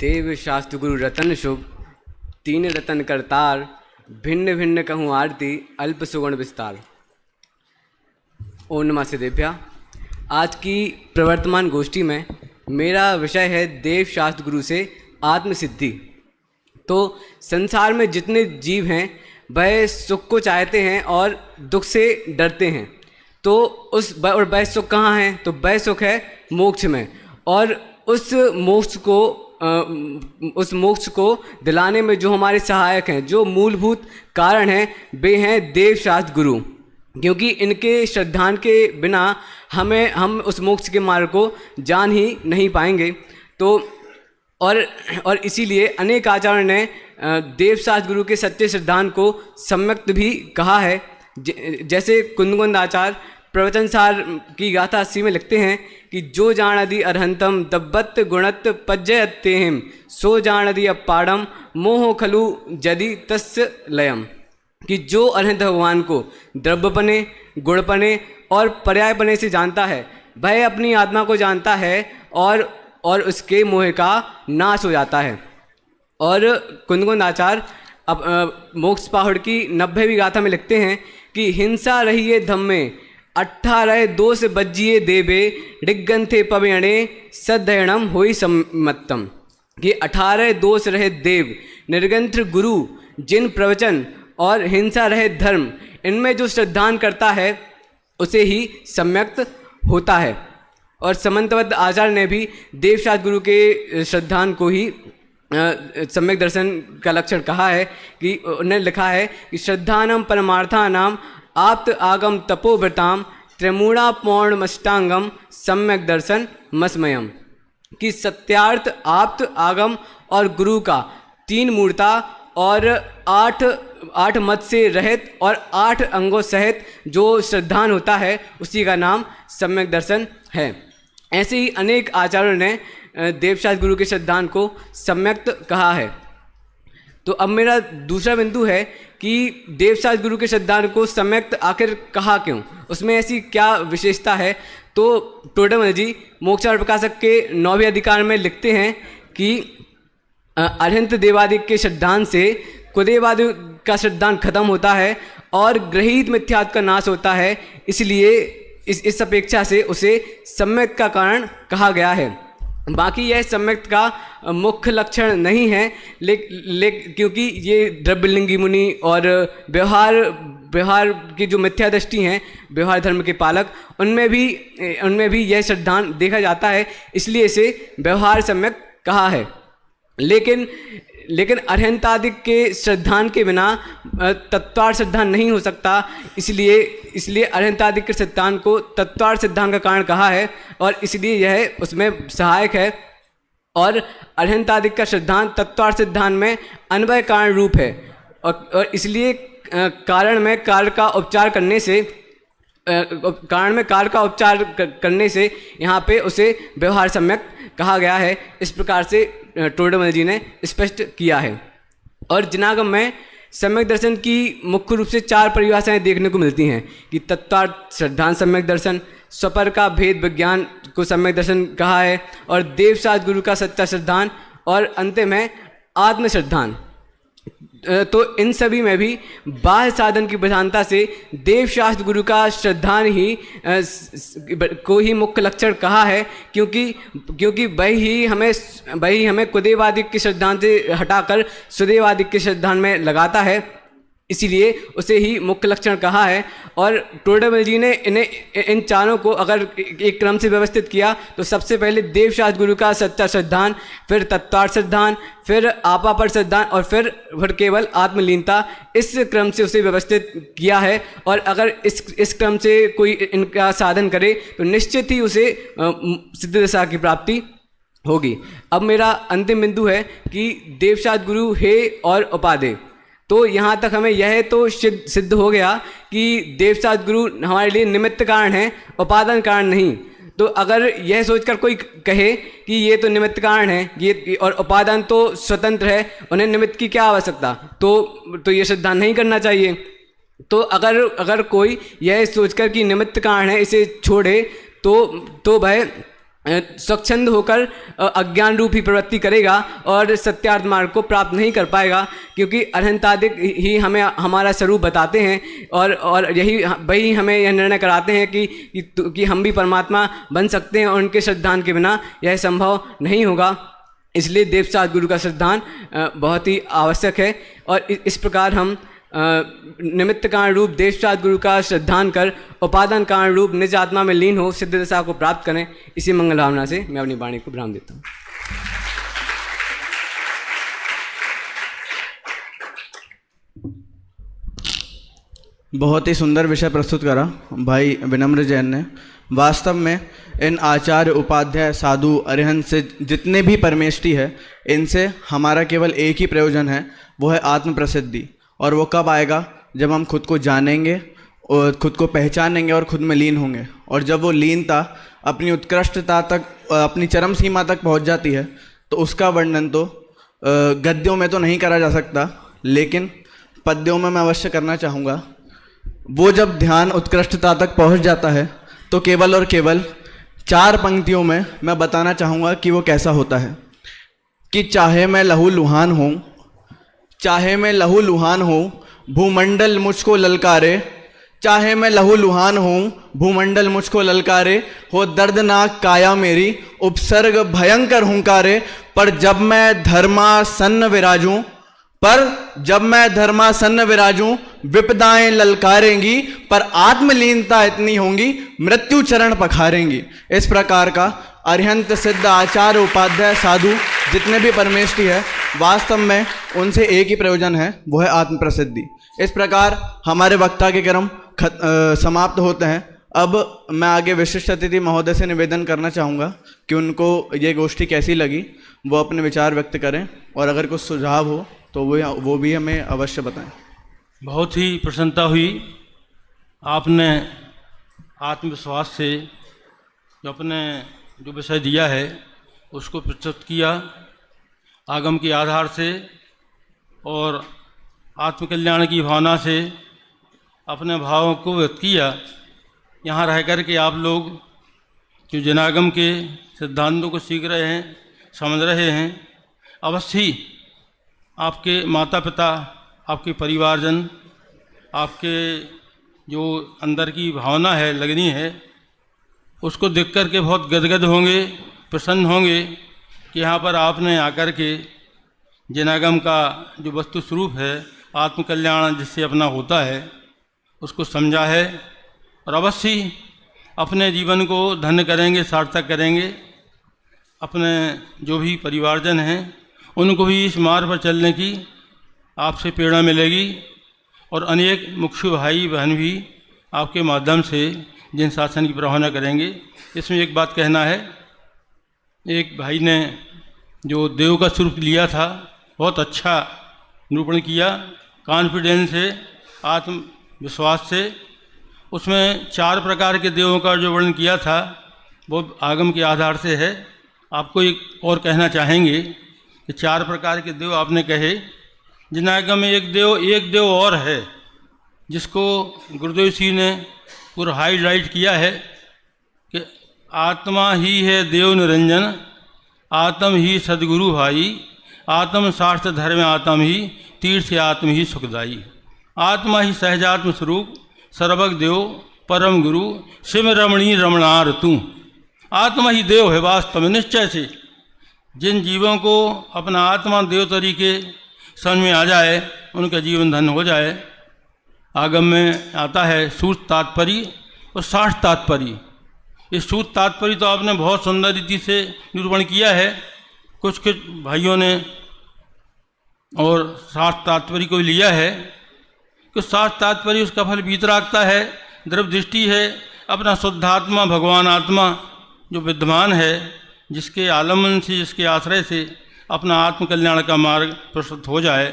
Speaker 3: देव शास्त्र गुरु रतन शुभ, 3 रतन करतार, भिन्न भिन्न कहूँ आरती, अल्प सुगुण विस्तार। ओम नमः शिवाय। आज की प्रवर्तमान गोष्ठी में मेरा विषय है देव शास्त्र गुरु से आत्मसिद्धि। तो संसार में जितने जीव हैं वह सुख को चाहते हैं और दुख से डरते हैं। तो वह सुख कहाँ है? तो वह सुख है मोक्ष में, और उस मोक्ष को दिलाने में जो हमारे सहायक हैं, जो मूलभूत कारण हैं, वे हैं देव शास्त्र गुरु। क्योंकि इनके श्रद्धान के बिना हम उस मोक्ष के मार्ग को जान ही नहीं पाएंगे। तो और इसीलिए अनेक आचार्यों ने देव शास्त्र गुरु के सच्चे श्रद्धान को सम्यक्त भी कहा है। जैसे कुंदगुंद आचार्य प्रवचन सार की गाथा 80 में लिखते हैं कि जो जानदि अरहंतम दब्बत गुणत पज्जयत्येहिम, सो जानदि अपाड़म मोह खलु जदि तस्य लयम। कि जो अरहंत भगवान को द्रव्यपने, गुणपने और पर्यायपने से जानता है, वह अपनी आत्मा को जानता है और उसके मोह का नाश हो जाता है। और कुंदगुंद आचार्य अब मोक्ष पहाड़ की 90वीं गाथा में लिखते हैं कि हिंसा रहिए धम्मे 18 दोष बज्जिए देवे, ऋग्गंथे पवेणे सदयणम होई सम्मतम। कि 18 दोष रहे देव, निर्गंथ गुरु, जिन प्रवचन और हिंसा रहे धर्म, इनमें जो श्रद्धान करता है उसे ही सम्यक्त होता है। और समंतबद्ध आचार्य ने भी देवशास्त्र गुरु के श्रद्धान को ही सम्यक दर्शन का लक्षण कहा है। कि उन्होंने लिखा है कि श्रद्धानम परमार्थानाम आप्त आगम तपोव्रताम, त्रिमूढ़ा पौर्णमष्टांगम सम्यक दर्शन मस्मयम। कि सत्यार्थ, आप्त, आगम और गुरु का 3 मूर्ता और 8 मत से रहित और 8 अंगों सहित जो श्रद्धान होता है उसी का नाम सम्यक दर्शन है। ऐसे ही अनेक आचार्यों ने देवशास्त्र गुरु के श्रद्धान को सम्यक्त कहा है। तो अब मेरा दूसरा बिंदु है
Speaker 5: कि देवशास्त्र गुरु के सिद्धांत को सम्यक्त आखिर कहा क्यों, उसमें ऐसी क्या विशेषता है। तो टोडरमल जी मोक्षार्थ प्रकाशक के 9वें अधिकार में लिखते हैं कि अरहंत देवादिक के सिद्धांत से कुदेवादि का सिद्धांत खत्म होता है और ग्रहित मिथ्यात्व का नाश होता है, इसलिए इस अपेक्षा से उसे सम्यक का कारण कहा गया है। बाकी यह सम्यक का मुख्य लक्षण नहीं है, क्योंकि ये द्रव्यलिंगी मुनि और व्यवहार की जो मिथ्या दृष्टि हैं, व्यवहार धर्म के पालक, उनमें भी यह सिद्धांत देखा जाता है, इसलिए इसे व्यवहार सम्यक कहा है। लेकिन अरहंतादि के सिद्धांत के बिना तत्वार्थ सिद्धांत नहीं हो सकता, इसलिए अरहंतादि के सिद्धांत को तत्वार्थ सिद्धांत का कारण कहा है और इसलिए यह उसमें सहायक है। और अरहंतादि का सिद्धांत तत्वार्थ सिद्धांत में अन्वय कारण रूप है और इसलिए कारण में कार्य का उपचार करने से यहाँ पे उसे व्यवहार सम्यक कहा गया है। इस प्रकार से टोडरमल जी ने स्पष्ट किया है। और जिनागम में सम्यक दर्शन की मुख्य रूप से 4 परिभाषाएं देखने को मिलती हैं कि तत्वार्थ सिद्धांत सम्यक दर्शन, स्वपर का भेद विज्ञान को सम्यक दर्शन कहा है और देवशास्त्र गुरु का सच्चा सिद्धांत और अंतिम है आत्म सिद्धांत। तो इन सभी में भी बाह्य साधन की प्रधानता से देवशास्त्र गुरु का सिद्धांत को ही मुख्य लक्षण कहा है, क्योंकि वही हमें कुदेवादिक के सिद्धांत से हटाकर सुदेवादिक के सिद्धांत में लगाता है, इसीलिए उसे ही मुख्य लक्षण कहा है। और टोडरमल जी ने इन चारों को अगर एक क्रम से व्यवस्थित किया तो सबसे पहले देवशास्त्र गुरु का सच्चा सिद्धांत, फिर तत्वार्थ सिद्धांत, फिर आपापर सिद्धांत और फिर केवल आत्मलीनता, इस क्रम से उसे व्यवस्थित किया है। और अगर इस क्रम से कोई इनका साधन करे तो निश्चित ही उसे सिद्ध दशा की प्राप्ति होगी। अब मेरा अंतिम बिंदु है कि देवशास्त्र गुरु हे और उपादेय। तो यहाँ तक हमें यह तो सिद्ध हो गया कि देवशास्त्र गुरु हमारे लिए निमित्त कारण है, उपादान कारण नहीं। तो अगर यह सोचकर कोई कहे कि ये तो निमित्त कारण है ये और उपादान तो स्वतंत्र है, उन्हें निमित्त की क्या आवश्यकता, तो ये सिद्धांत नहीं करना चाहिए। तो अगर कोई यह सोचकर कि निमित्त कारण है इसे छोड़े तो वह स्वच्छंद होकर अज्ञान रूप ही प्रवृत्ति करेगा और सत्यार्थ मार्ग को प्राप्त नहीं कर पाएगा, क्योंकि अरहंतादिक ही हमें हमारा स्वरूप बताते हैं और वही हमें यह निर्णय कराते हैं कि हम भी परमात्मा बन सकते हैं और उनके सिद्धांत के बिना यह संभव नहीं होगा। इसलिए देवशास्त्र गुरु का सिद्धांत बहुत ही आवश्यक है और इस प्रकार हम निमित्त कारण रूप देवशास्त्र गुरु का सिद्धांत कर उपादान कारण रूप निज आत्मा में लीन हो सिद्ध दशा को प्राप्त करें। इसी मंगल भावना से मैं अपनी वाणी को विराम देता हूँ।
Speaker 2: बहुत ही सुंदर विषय प्रस्तुत करा भाई विनम्र जैन ने। वास्तव में इन आचार्य उपाध्याय साधु अरिहंत से जितने भी परमेष्टि है, इनसे हमारा केवल एक ही प्रयोजन है, वो है आत्म प्रसिद्धि। और वो कब आएगा? जब हम खुद को जानेंगे और खुद को पहचानेंगे और खुद में लीन होंगे। और जब वो लीनता अपनी उत्कृष्टता तक, अपनी चरम सीमा तक पहुंच जाती है, तो उसका वर्णन तो गद्यों में तो नहीं करा जा सकता, लेकिन पद्यों में मैं अवश्य करना चाहूँगा। वो जब ध्यान उत्कृष्टता तक पहुंच जाता है तो केवल और केवल 4 पंक्तियों में मैं बताना चाहूँगा कि वो कैसा होता है। कि चाहे मैं लहू लुहान हूँ, चाहे मैं लहू लुहान हूँ, भूमंडल मुझको ललकारे, चाहे मैं लहू लुहान हूँ, भूमंडल मुझको ललकारे, हो दर्दनाक काया मेरी, उपसर्ग भयंकर हुंकारे, पर जब मैं धर्मासन्न विराजूं, विपदाएं ललकारेंगी, पर आत्मलीनता इतनी होंगी, मृत्यु चरण पखारेंगी। इस प्रकार का अरिहंत सिद्ध आचार्य उपाध्याय साधु जितने भी परमेष्टि है, वास्तव में उनसे एक ही प्रयोजन है, वो है आत्म प्रसिद्धि। इस प्रकार हमारे वक्ता के क्रम समाप्त होते हैं। अब मैं आगे विशिष्ट अतिथि महोदय से निवेदन करना चाहूँगा कि उनको ये गोष्ठी कैसी लगी, वो अपने विचार व्यक्त करें और अगर कुछ सुझाव हो तो वो भी हमें अवश्य बताएं।
Speaker 12: बहुत ही प्रसन्नता हुई, आपने आत्मविश्वास से जो विषय दिया है उसको प्रस्तुत किया आगम के आधार से, और आत्मकल्याण की भावना से अपने भावों को व्यक्त किया। यहाँ रह कर के आप लोग जो जनागम के सिद्धांतों को सीख रहे हैं, समझ रहे हैं, अवश्य ही आपके माता पिता, आपके परिवारजन, आपके जो अंदर की भावना है, लगनी है, उसको देख कर के बहुत गदगद होंगे, प्रसन्न होंगे कि यहाँ पर आपने आकर के जनागम का जो वस्तु स्वरूप है, आत्मकल्याण जिससे अपना होता है, उसको समझा है और अवश्य ही अपने जीवन को धन्य करेंगे, सार्थक करेंगे। अपने जो भी परिवारजन हैं उनको भी इस मार्ग पर चलने की आपसे प्रेरणा मिलेगी और अनेक मुख्य भाई बहन भी आपके माध्यम से जिन शासन की प्रभावना करेंगे। इसमें एक बात कहना है, एक भाई ने जो देव का स्वरूप लिया था, बहुत अच्छा निरूपण किया, कॉन्फिडेंस से, आत्मविश्वास से। उसमें 4 प्रकार के देवों का जो वर्णन किया था वो आगम के आधार से है। आपको एक और कहना चाहेंगे कि 4 प्रकार के देव आपने कहे, जनागम में एक देव और है जिसको गुरुदेव जी ने पूरा हाईलाइट किया है कि आत्मा ही है देव निरंजन, आत्म ही सदगुरु भाई, आत्म शास्त्र धर्म आत्म ही तीर्थ आत्म ही सुखदाई। आत्मा ही सहजात्म स्वरूप, सर्वज्ञ देव परम गुरु, शिव रमणी रमणार तू। आत्मा ही देव है वास्तव में, निश्चय से। जिन जीवों को अपना आत्मा देव तरीके समझ में आ जाए, उनका जीवन धन्य हो जाए। आगम में आता है सूत्र तात्पर्य और शास्त्र तात्पर्य। इस सूत्र तात्पर्य तो आपने बहुत सुंदर रीति से निरूपण किया है, कुछ भाइयों ने, और शास्त्र तात्पर्य को लिया है कि शास्त्र तात्पर्य उसका फल वीतरागता है, द्रव्य दृष्टि है, अपना शुद्धात्मा भगवान आत्मा जो विद्यमान है, जिसके आलम्बन से, जिसके आश्रय से अपना आत्मकल्याण का मार्ग प्रस्तुत हो जाए।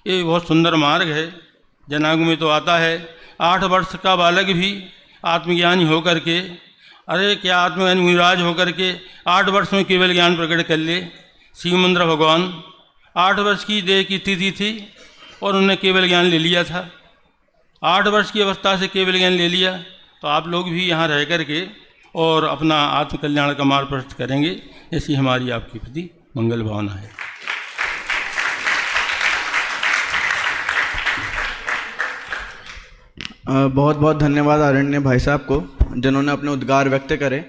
Speaker 12: ये बहुत सुंदर मार्ग है। जनागम में तो आता है 8 वर्ष का बालक भी आत्मज्ञानी होकर के, अरे क्या आत्मज्ञानी मुनिराज होकर के 8 वर्ष में केवल ज्ञान प्रकट कर ले। शिवमंद्र भगवान 8 वर्ष की देह की स्थिति थी और उन्होंने केवल ज्ञान ले लिया था। 8 वर्ष की अवस्था से केवल ज्ञान ले लिया। तो आप लोग भी यहाँ रह कर के और अपना आत्मकल्याण का मार्ग प्रस्तुत करेंगे, ऐसी हमारी आपके प्रति मंगल भावना है।
Speaker 2: बहुत बहुत धन्यवाद आदरणीय भाई साहब को, जिन्होंने अपने उद्गार व्यक्त करे।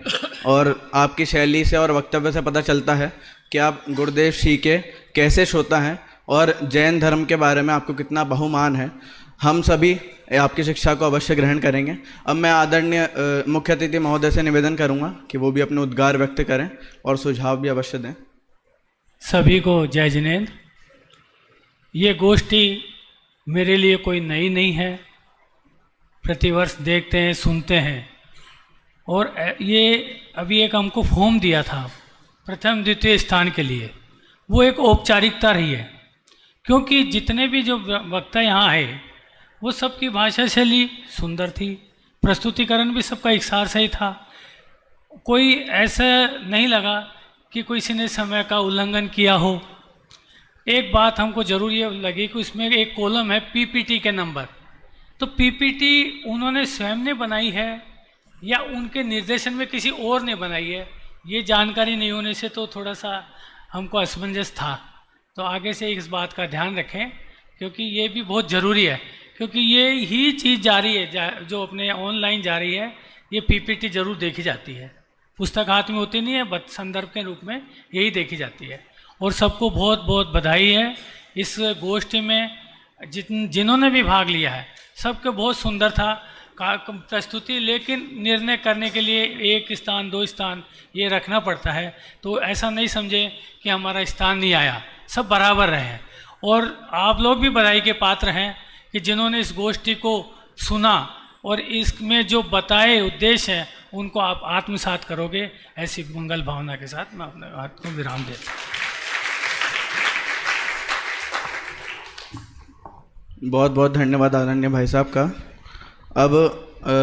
Speaker 2: और आपकी शैली से और वक्तव्य से पता चलता है कि आप गुरुदेव श्री के कैसे श्रोता हैं और जैन धर्म के बारे में आपको कितना बहुमान है। हम सभी आपकी शिक्षा को अवश्य ग्रहण करेंगे। अब मैं आदरणीय मुख्य अतिथि महोदय से निवेदन करूंगा कि वो भी अपने उद्गार व्यक्त करें और सुझाव भी अवश्य दें।
Speaker 13: सभी को जय जिनेंद्र। ये गोष्ठी मेरे लिए कोई नई नहीं है, प्रतिवर्ष देखते हैं, सुनते हैं। और ये अभी एक हमको फॉर्म दिया था प्रथम द्वितीय स्थान के लिए, वो एक औपचारिकता रही है, क्योंकि जितने भी जो वक्ता यहाँ आए वो सबकी भाषा शैली सुंदर थी, प्रस्तुतिकरण भी सबका एकसार सही था। कोई ऐसा नहीं लगा कि किसी ने समय का उल्लंघन किया हो। एक बात हमको ज़रूर ये लगी कि उसमें एक कॉलम है पीपीटी के नंबर, तो पीपीटी उन्होंने स्वयं ने बनाई है या उनके निर्देशन में किसी और ने बनाई है, ये जानकारी नहीं होने से तो थोड़ा सा हमको असमंजस था। तो आगे से इस बात का ध्यान रखें, क्योंकि ये भी बहुत ज़रूरी है, क्योंकि ये ही चीज़ जारी है जो अपने ऑनलाइन जा रही है, ये पीपीटी ज़रूर देखी जाती है। पुस्तक हाथ में होती नहीं है, बट संदर्भ के रूप में यही देखी जाती है। और सबको बहुत बहुत बधाई है इस गोष्ठी में, जिन्होंने भी भाग लिया है सबके बहुत सुंदर था प्रस्तुति, लेकिन निर्णय करने के लिए 1 स्थान 2 स्थान ये रखना पड़ता है। तो ऐसा नहीं समझे कि हमारा स्थान नहीं आया, सब बराबर रहे। और आप लोग भी बधाई के पात्र हैं कि जिन्होंने इस गोष्ठी को सुना और इसमें जो बताए उद्देश्य हैं उनको आप आत्मसात करोगे। ऐसी मंगल भावना के साथ मैं अपने हाथ को विराम देता हूँ।
Speaker 2: बहुत बहुत धन्यवाद आदरणीय भाई साहब का। अब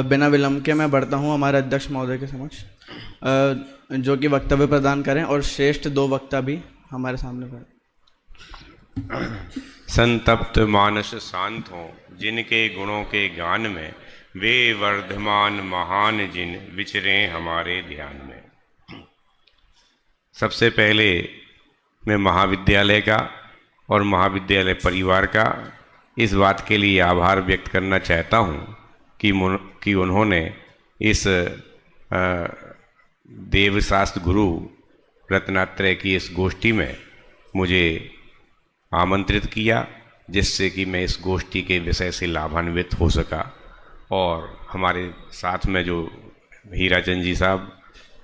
Speaker 2: बिना विलंब के मैं बढ़ता हूँ हमारे अध्यक्ष महोदय के समक्ष, जो कि वक्तव्य प्रदान करें और श्रेष्ठ 2 वक्ता भी हमारे सामने
Speaker 7: संतप्त मानस शांत हों, जिनके गुणों के गान में वे वर्धमान महान जिन विचरें हमारे ध्यान में। सबसे पहले मैं महाविद्यालय का और महाविद्यालय परिवार का इस बात के लिए आभार व्यक्त करना चाहता हूँ कि उन्होंने इस देवशास्त्र गुरु रत्नात्रय की इस गोष्ठी में मुझे आमंत्रित किया, जिससे कि मैं इस गोष्ठी के विषय से लाभान्वित हो सका। और हमारे साथ में जो हीराचंद जी साहब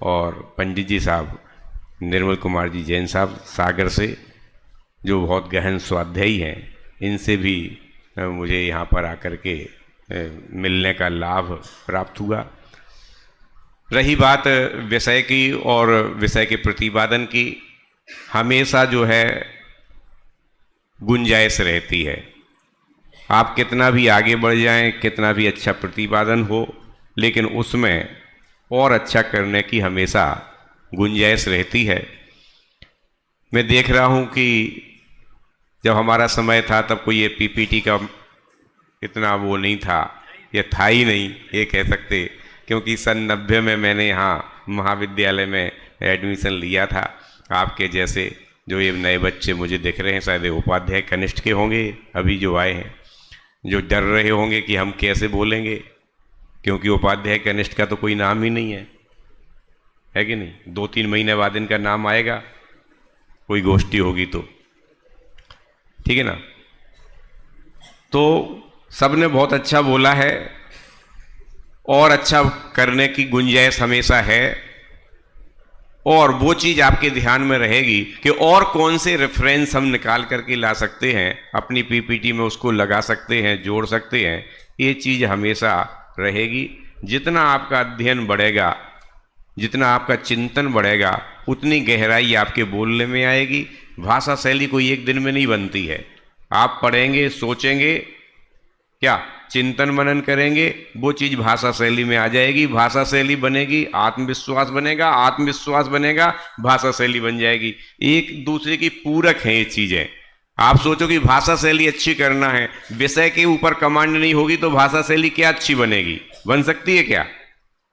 Speaker 7: और पंडित जी साहब, निर्मल कुमार जी जैन साहब सागर से, जो बहुत गहन स्वाध्यायी हैं, इनसे भी मुझे यहाँ पर आकर के मिलने का लाभ प्राप्त हुआ। रही बात विषय की और विषय के प्रतिपादन की, हमेशा जो है गुंजाइश रहती है। आप कितना भी आगे बढ़ जाएं, कितना भी अच्छा प्रतिपादन हो, लेकिन उसमें और अच्छा करने की हमेशा गुंजाइश रहती है। मैं देख रहा हूं कि जब हमारा समय था तब कोई ये पीपीटी का इतना वो नहीं था, ये था ही नहीं ये कह सकते, क्योंकि सन 90 में मैंने यहाँ महाविद्यालय में एडमिशन लिया था। आपके जैसे जो ये नए बच्चे मुझे दिख रहे हैं, शायद उपाध्याय कनिष्ठ के होंगे अभी जो आए हैं, जो डर रहे होंगे कि हम कैसे बोलेंगे, क्योंकि उपाध्याय कनिष्ठ का तो कोई नाम ही नहीं है कि नहीं। 2-3 महीने बाद इनका नाम आएगा, कोई गोष्ठी होगी तो, ठीक है ना। तो सबने बहुत अच्छा बोला है और अच्छा करने की गुंजाइश हमेशा है, और वो चीज़ आपके ध्यान में रहेगी कि और कौन से रेफरेंस हम निकाल करके ला सकते हैं, अपनी पीपीटी में उसको लगा सकते हैं, जोड़ सकते हैं। ये चीज़ हमेशा रहेगी। जितना आपका अध्ययन बढ़ेगा, जितना आपका चिंतन बढ़ेगा, उतनी गहराई आपके बोलने में आएगी। भाषा शैली कोई एक दिन में नहीं बनती है। आप पढ़ेंगे, सोचेंगे, क्या चिंतन मनन करेंगे, वो चीज़ भाषा शैली में आ जाएगी। भाषा शैली बनेगी, आत्मविश्वास बनेगा, आत्मविश्वास बनेगा, भाषा शैली बन जाएगी। एक दूसरे की पूरक हैं ये चीज़ें। आप सोचो कि भाषा शैली अच्छी करना है, विषय के ऊपर कमांड नहीं होगी तो भाषा शैली क्या अच्छी बनेगी? बन सकती है क्या?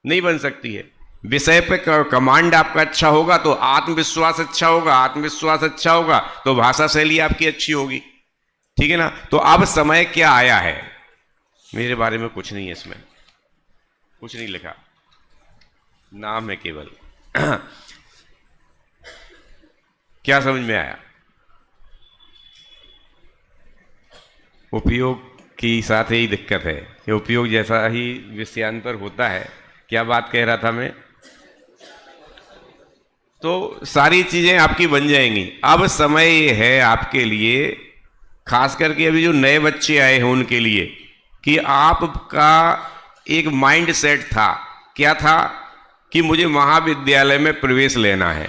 Speaker 7: नहीं बन सकती है। विषय पे कमांड आपका अच्छा होगा तो आत्मविश्वास अच्छा होगा, आत्मविश्वास अच्छा होगा तो भाषा शैली आपकी अच्छी होगी, ठीक है ना। तो अब समय क्या आया है, मेरे बारे में कुछ नहीं है, इसमें कुछ नहीं लिखा, नाम है केवल। क्या समझ में आया? उपयोग की साथ ही दिक्कत है कि उपयोग जैसा ही विषयांतर होता है। क्या बात कह रहा था मैं? तो सारी चीजें आपकी बन जाएंगी। अब समय ये है आपके लिए, खास करके अभी जो नए बच्चे आए हैं उनके लिए, कि आपका एक माइंड सेट था। क्या था? कि मुझे महाविद्यालय में प्रवेश लेना है।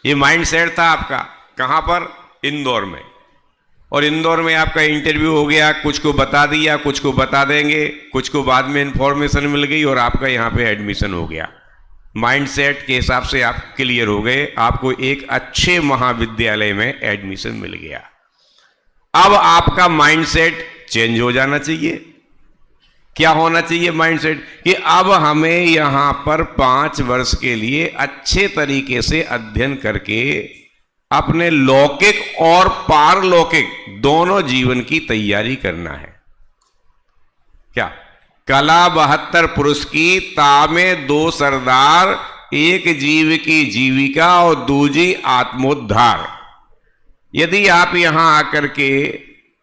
Speaker 7: ये माइंड सेट था आपका। कहाँ पर? इंदौर में। और इंदौर में आपका इंटरव्यू हो गया, कुछ को बता दिया, कुछ को बता देंगे, कुछ को बाद में इंफॉर्मेशन मिल गई और आपका यहाँ पे एडमिशन हो गया। माइंड सेट के हिसाब से आप क्लियर हो गए, आपको एक अच्छे महाविद्यालय में एडमिशन मिल गया। अब आपका माइंड सेट चेंज हो जाना चाहिए। क्या होना चाहिए माइंड सेट? कि अब हमें यहां पर 5 वर्ष के लिए अच्छे तरीके से अध्ययन करके अपने लौकिक और पारलौकिक दोनों जीवन की तैयारी करना है। क्या? कला 72 पुरुष की, तामे 2 सरदार, एक जीव की जीविका और दूजी आत्मोद्धार। यदि आप यहां आकर के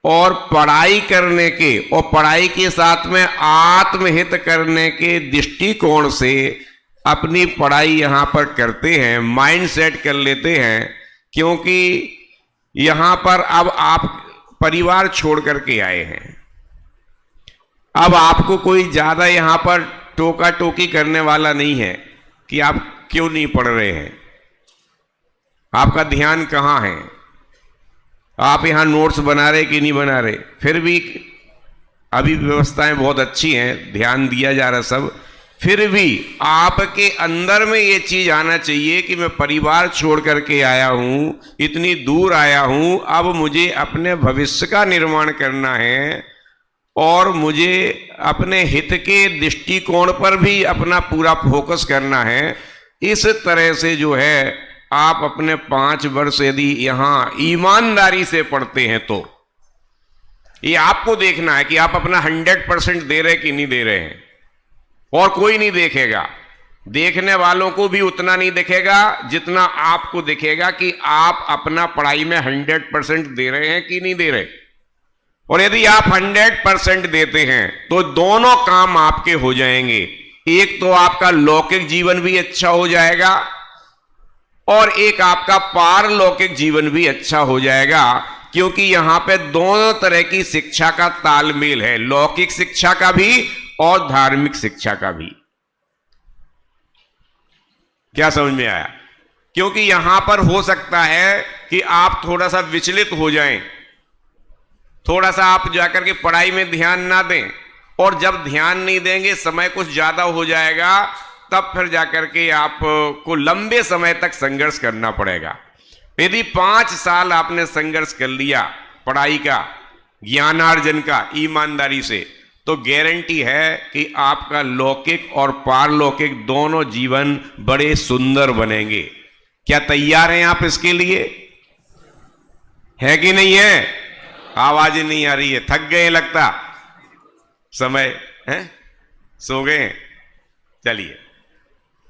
Speaker 7: और पढ़ाई करने के और पढ़ाई के साथ में आत्महित करने के दृष्टिकोण से अपनी पढ़ाई यहां पर करते हैं, माइंड सेट कर लेते हैं, क्योंकि यहां पर अब आप परिवार छोड़ करके आए हैं। अब आपको कोई ज्यादा यहां पर टोका टोकी करने वाला नहीं है कि आप क्यों नहीं पढ़ रहे हैं, आपका ध्यान कहां है, आप यहां नोट्स बना रहे कि नहीं बना रहे। फिर भी अभी व्यवस्थाएं बहुत अच्छी हैं, ध्यान दिया जा रहा सब, फिर भी आपके अंदर में ये चीज आना चाहिए कि मैं परिवार छोड़ करके आया हूं, इतनी दूर आया हूं, अब मुझे अपने भविष्य का निर्माण करना है और मुझे अपने हित के दृष्टिकोण पर भी अपना पूरा फोकस करना है। इस तरह से जो है आप अपने 5 वर्ष यदि यहां ईमानदारी से पढ़ते हैं तो ये आपको देखना है कि आप अपना 100% दे रहे कि नहीं दे रहे हैं, और कोई नहीं देखेगा। देखने वालों को भी उतना नहीं दिखेगा जितना आपको दिखेगा कि आप अपना पढ़ाई में 100% दे रहे हैं कि नहीं दे रहे। और यदि आप 100% देते हैं तो दोनों काम आपके हो जाएंगे। एक तो आपका लौकिक जीवन भी अच्छा हो जाएगा और एक आपका पारलौकिक जीवन भी अच्छा हो जाएगा, क्योंकि यहां पे दोनों तरह की शिक्षा का तालमेल है, लौकिक शिक्षा का भी और धार्मिक शिक्षा का भी। क्या समझ में आया? क्योंकि यहां पर हो सकता है कि आप थोड़ा सा विचलित हो जाएं, थोड़ा सा आप जाकर के पढ़ाई में ध्यान ना दें, और जब ध्यान नहीं देंगे समय कुछ ज्यादा हो जाएगा, तब फिर जाकर के आपको लंबे समय तक संघर्ष करना पड़ेगा। यदि 5 साल आपने संघर्ष कर लिया पढ़ाई का, ज्ञानार्जन का, ईमानदारी से, तो गारंटी है कि आपका लौकिक और पारलौकिक दोनों जीवन बड़े सुंदर बनेंगे। क्या तैयार हैं आप इसके लिए? है कि नहीं है? आवाज नहीं आ रही है, थक गए लगता, समय है, सो गए। चलिए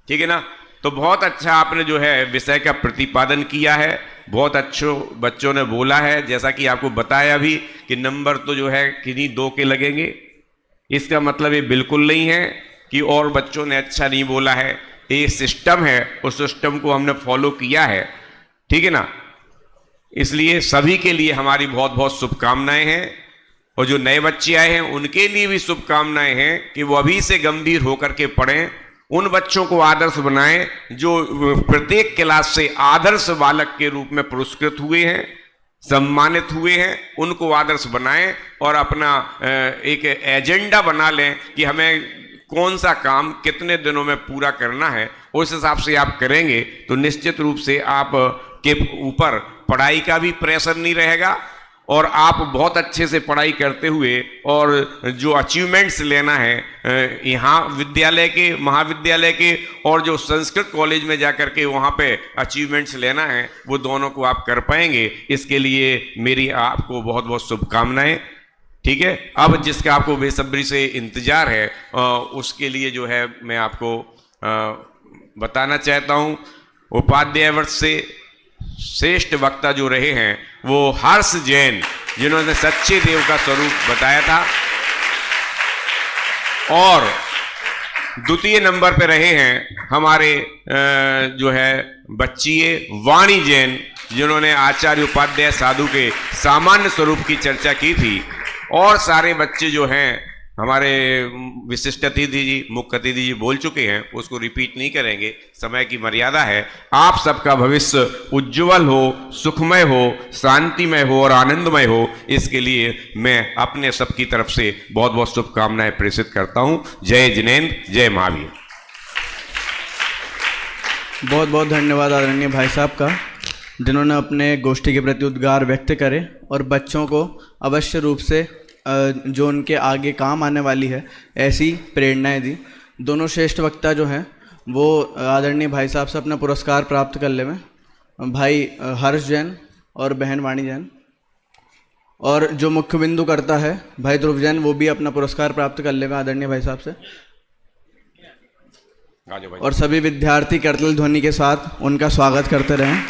Speaker 7: ठीक है ना। तो बहुत अच्छा आपने जो है विषय का प्रतिपादन किया है, बहुत अच्छे बच्चों ने बोला है। जैसा कि आपको बताया भी कि नंबर तो जो है किन्हीं 2 के लगेंगे, इसका मतलब ये बिल्कुल नहीं है कि और बच्चों ने अच्छा नहीं बोला है। ये सिस्टम है, उस सिस्टम को हमने फॉलो किया है, ठीक है ना। इसलिए सभी के लिए हमारी बहुत बहुत शुभकामनाएं हैं, और जो नए बच्चे आए हैं उनके लिए भी शुभकामनाएं हैं कि वो अभी से गंभीर होकर के पढ़ें, उन बच्चों को आदर्श बनाएं जो प्रत्येक क्लास से आदर्श बालक के रूप में पुरस्कृत हुए हैं, सम्मानित हुए हैं, उनको आदर्श बनाएं और अपना एक एजेंडा बना लें कि हमें कौन सा काम कितने दिनों में पूरा करना है। उस हिसाब से आप करेंगे तो निश्चित रूप से आप के ऊपर पढ़ाई का भी प्रेशर नहीं रहेगा, और आप बहुत अच्छे से पढ़ाई करते हुए और जो अचीवमेंट्स लेना है यहाँ विद्यालय के, महाविद्यालय के, और जो संस्कृत कॉलेज में जाकर के वहाँ पे अचीवमेंट्स लेना है, वो दोनों को आप कर पाएंगे। इसके लिए मेरी आपको बहुत बहुत शुभकामनाएं, ठीक है। अब जिसका आपको बेसब्री से इंतजार है उसके लिए जो है मैं आपको बताना चाहता हूँ। उपाध्याय वर्ष से श्रेष्ठ वक्ता जो रहे हैं वो हर्ष जैन, जिन्होंने सच्चे देव का स्वरूप बताया था, और द्वितीय नंबर पे रहे हैं हमारे जो है बच्चिए वाणी जैन, जिन्होंने आचार्य उपाध्याय साधु के सामान्य स्वरूप की चर्चा की थी। और सारे बच्चे जो हैं हमारे विशिष्ट अतिथि जी, मुख्य अतिथि जी बोल चुके हैं, उसको रिपीट नहीं करेंगे, समय की मर्यादा है। आप सबका भविष्य उज्जवल हो, सुखमय हो, शांतिमय हो और आनंदमय हो, इसके लिए मैं अपने सबकी तरफ से बहुत बहुत शुभकामनाएं प्रेषित करता हूं। जय जिनेन्द्र, जय महावीर।
Speaker 2: बहुत बहुत धन्यवाद आदरणीय भाई साहब का, जिन्होंने अपने गोष्ठी के प्रति उद्गार व्यक्त करे और बच्चों को अवश्य रूप से जो उनके आगे काम आने वाली है ऐसी प्रेरणाएं दी। दोनों श्रेष्ठ वक्ता जो हैं वो आदरणीय भाई साहब से अपना पुरस्कार प्राप्त कर ले में, भाई हर्ष जैन और बहन वाणी जैन, और जो मुख्य बिंदु करता है भाई ध्रुव जैन, वो भी अपना पुरस्कार प्राप्त कर ले में आदरणीय भाई साहब से। और सभी विद्यार्थी करतल ध्वनि के साथ उनका स्वागत करते रहें।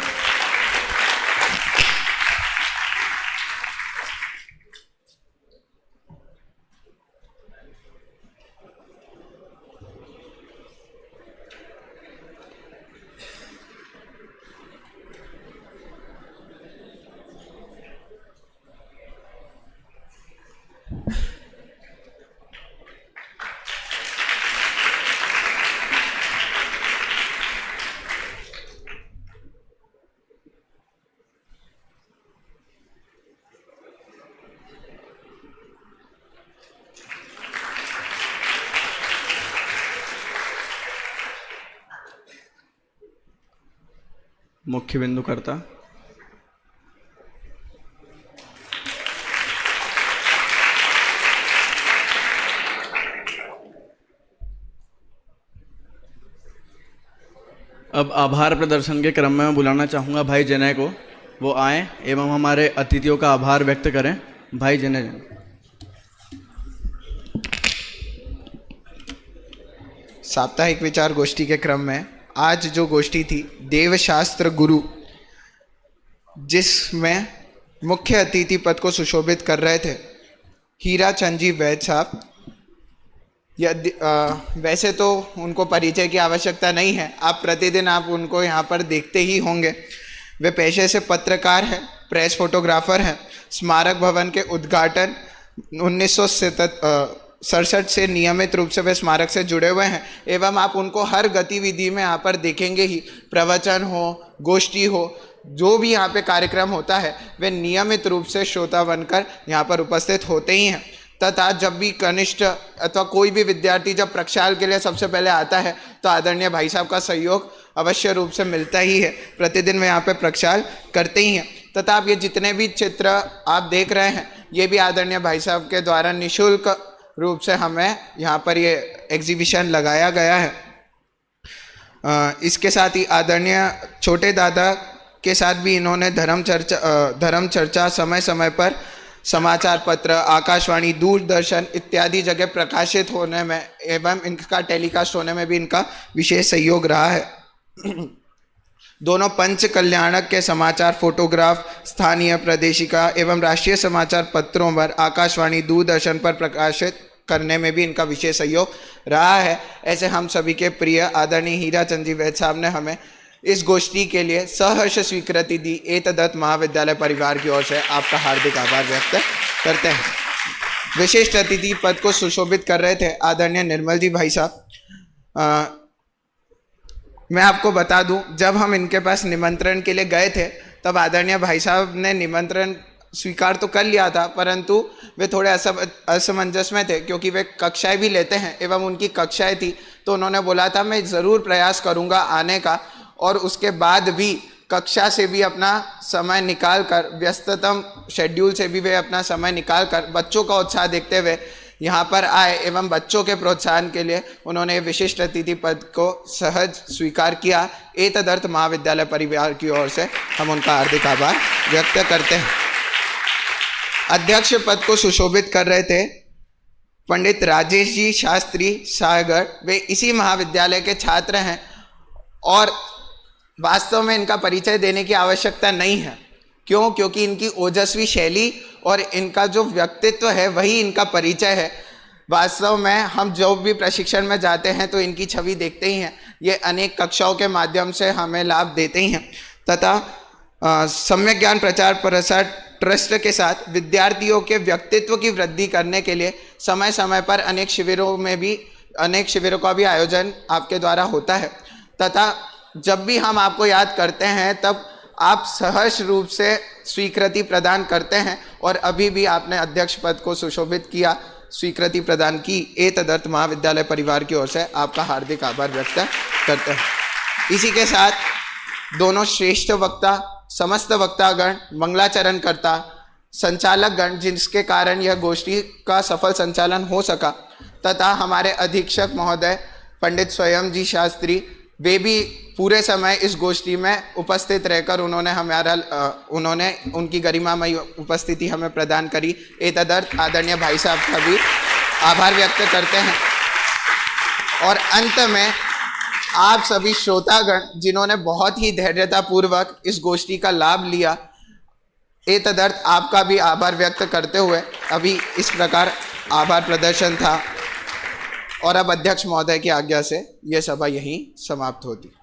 Speaker 2: मुख्य बिंदुकर्ता। अब आभार प्रदर्शन के क्रम में मैं बुलाना चाहूँगा भाई जनय को, वो आएँ एवं हमारे अतिथियों का आभार व्यक्त करें। भाई जनय जन।
Speaker 14: साप्ताहिक विचार गोष्ठी के क्रम में आज जो गोष्ठी थी देवशास्त्र गुरु, जिसमें मुख्य अतिथि पद को सुशोभित कर रहे थे हीरा चंद जी वैद साहब। वैसे तो उनको परिचय की आवश्यकता नहीं है, आप प्रतिदिन आप उनको यहाँ पर देखते ही होंगे। वे पेशे से पत्रकार हैं, प्रेस फोटोग्राफर हैं। स्मारक भवन के उद्घाटन 1967 से नियमित रूप से वे स्मारक से जुड़े हुए हैं एवं आप उनको हर गतिविधि में यहाँ पर देखेंगे ही। प्रवचन हो, गोष्ठी हो, जो भी यहाँ पे कार्यक्रम होता है वे नियमित रूप से श्रोता बनकर यहाँ पर उपस्थित होते ही हैं। तथा जब भी कनिष्ठ अथवा कोई भी विद्यार्थी जब प्रक्षाल के लिए सबसे पहले आता है तो आदरणीय भाई साहब का सहयोग अवश्य रूप से मिलता ही है। प्रतिदिन वे यहाँ पे प्रक्षाल करते ही हैं। तथा आप ये जितने भी चित्र आप देख रहे हैं ये भी आदरणीय भाई साहब के द्वारा निःशुल्क रूप से हमें यहाँ पर ये एग्जीबिशन लगाया गया है। इसके साथ ही आदरणीय छोटे दादा के साथ भी इन्होंने धर्म चर्चा समय समय पर समाचार पत्र, आकाशवाणी, दूरदर्शन इत्यादि जगह प्रकाशित होने में एवं इनका टेलीकास्ट होने में भी इनका विशेष सहयोग रहा है। दोनों पंच कल्याणक के समाचार फोटोग्राफ स्थानीय, प्रादेशिका एवं राष्ट्रीय समाचार पत्रों पर, आकाशवाणी, दूरदर्शन पर प्रकाशित करने में भी इनका विशेष सहयोग रहा है। ऐसे हम सभी के प्रिय आदरणीय हीरा चंद जी वैद साहब ने हमें इस गोष्ठी के लिए सहर्ष स्वीकृति दी। एतदत्त महाविद्यालय परिवार की ओर से आपका हार्दिक आभार व्यक्त करते हैं। विशिष्ट अतिथि पद को सुशोभित कर रहे थे आदरणीय निर्मल जी भाई साहब। मैं आपको बता दूं, जब हम इनके पास निमंत्रण के लिए गए थे तब आदरणीय भाई साहब ने निमंत्रण स्वीकार तो कर लिया था, परंतु वे थोड़े असमंजस में थे क्योंकि वे कक्षाएं भी लेते हैं एवं उनकी कक्षाएं थी। तो उन्होंने बोला था मैं ज़रूर प्रयास करूंगा आने का, और उसके बाद भी कक्षा से भी अपना समय निकाल कर, व्यस्ततम शेड्यूल से भी वे अपना समय निकाल कर बच्चों का उत्साह देखते हुए यहाँ पर आए एवं बच्चों के प्रोत्साहन के लिए उन्होंने विशिष्ट अतिथि पद को सहज स्वीकार किया। एतदर्थ महाविद्यालय परिवार की ओर से हम उनका हार्दिक आभार व्यक्त करते हैं। अध्यक्ष पद को सुशोभित कर रहे थे पंडित राजेश जी शास्त्री सागर। वे इसी महाविद्यालय के छात्र हैं और वास्तव में इनका परिचय देने की आवश्यकता नहीं है। क्यों? क्योंकि इनकी ओजस्वी शैली और इनका जो व्यक्तित्व है वही इनका परिचय है। वास्तव में हम जो भी प्रशिक्षण में जाते हैं तो इनकी छवि देखते ही हैं। ये अनेक कक्षाओं के माध्यम से हमें लाभ देते ही हैं। तथा सम्यक ज्ञान प्रचार प्रसार ट्रस्ट के साथ विद्यार्थियों के व्यक्तित्व की वृद्धि करने के लिए समय समय पर अनेक शिविरों का भी आयोजन आपके द्वारा होता है। तथा जब भी हम आपको याद करते हैं तब आप सहर्ष रूप से स्वीकृति प्रदान करते हैं और अभी भी आपने अध्यक्ष पद को सुशोभित किया, स्वीकृति प्रदान की। एतदर्थ महाविद्यालय परिवार की ओर से आपका हार्दिक आभार व्यक्त करते हैं। इसी के साथ दोनों श्रेष्ठ वक्ता, समस्त वक्तागण, मंगलाचरण करता, संचालक गण, जिसके कारण यह गोष्ठी का सफल संचालन हो सका, तथा हमारे अधीक्षक महोदय पंडित स्वयं जी शास्त्री, वे भी पूरे समय इस गोष्ठी में उपस्थित रहकर उन्होंने उनकी गरिमामयी उपस्थिति हमें प्रदान करी। एतदर्थ आदरणीय भाई साहब का भी आभार व्यक्त करते हैं। और अंत में आप सभी श्रोतागण जिन्होंने बहुत ही धैर्यतापूर्वक इस गोष्ठी का लाभ लिया, एतदर्थ आपका भी आभार व्यक्त करते हुए अभी इस प्रकार आभार प्रदर्शन था और अब अध्यक्ष महोदय की आज्ञा से यह सभा यहीं समाप्त होती।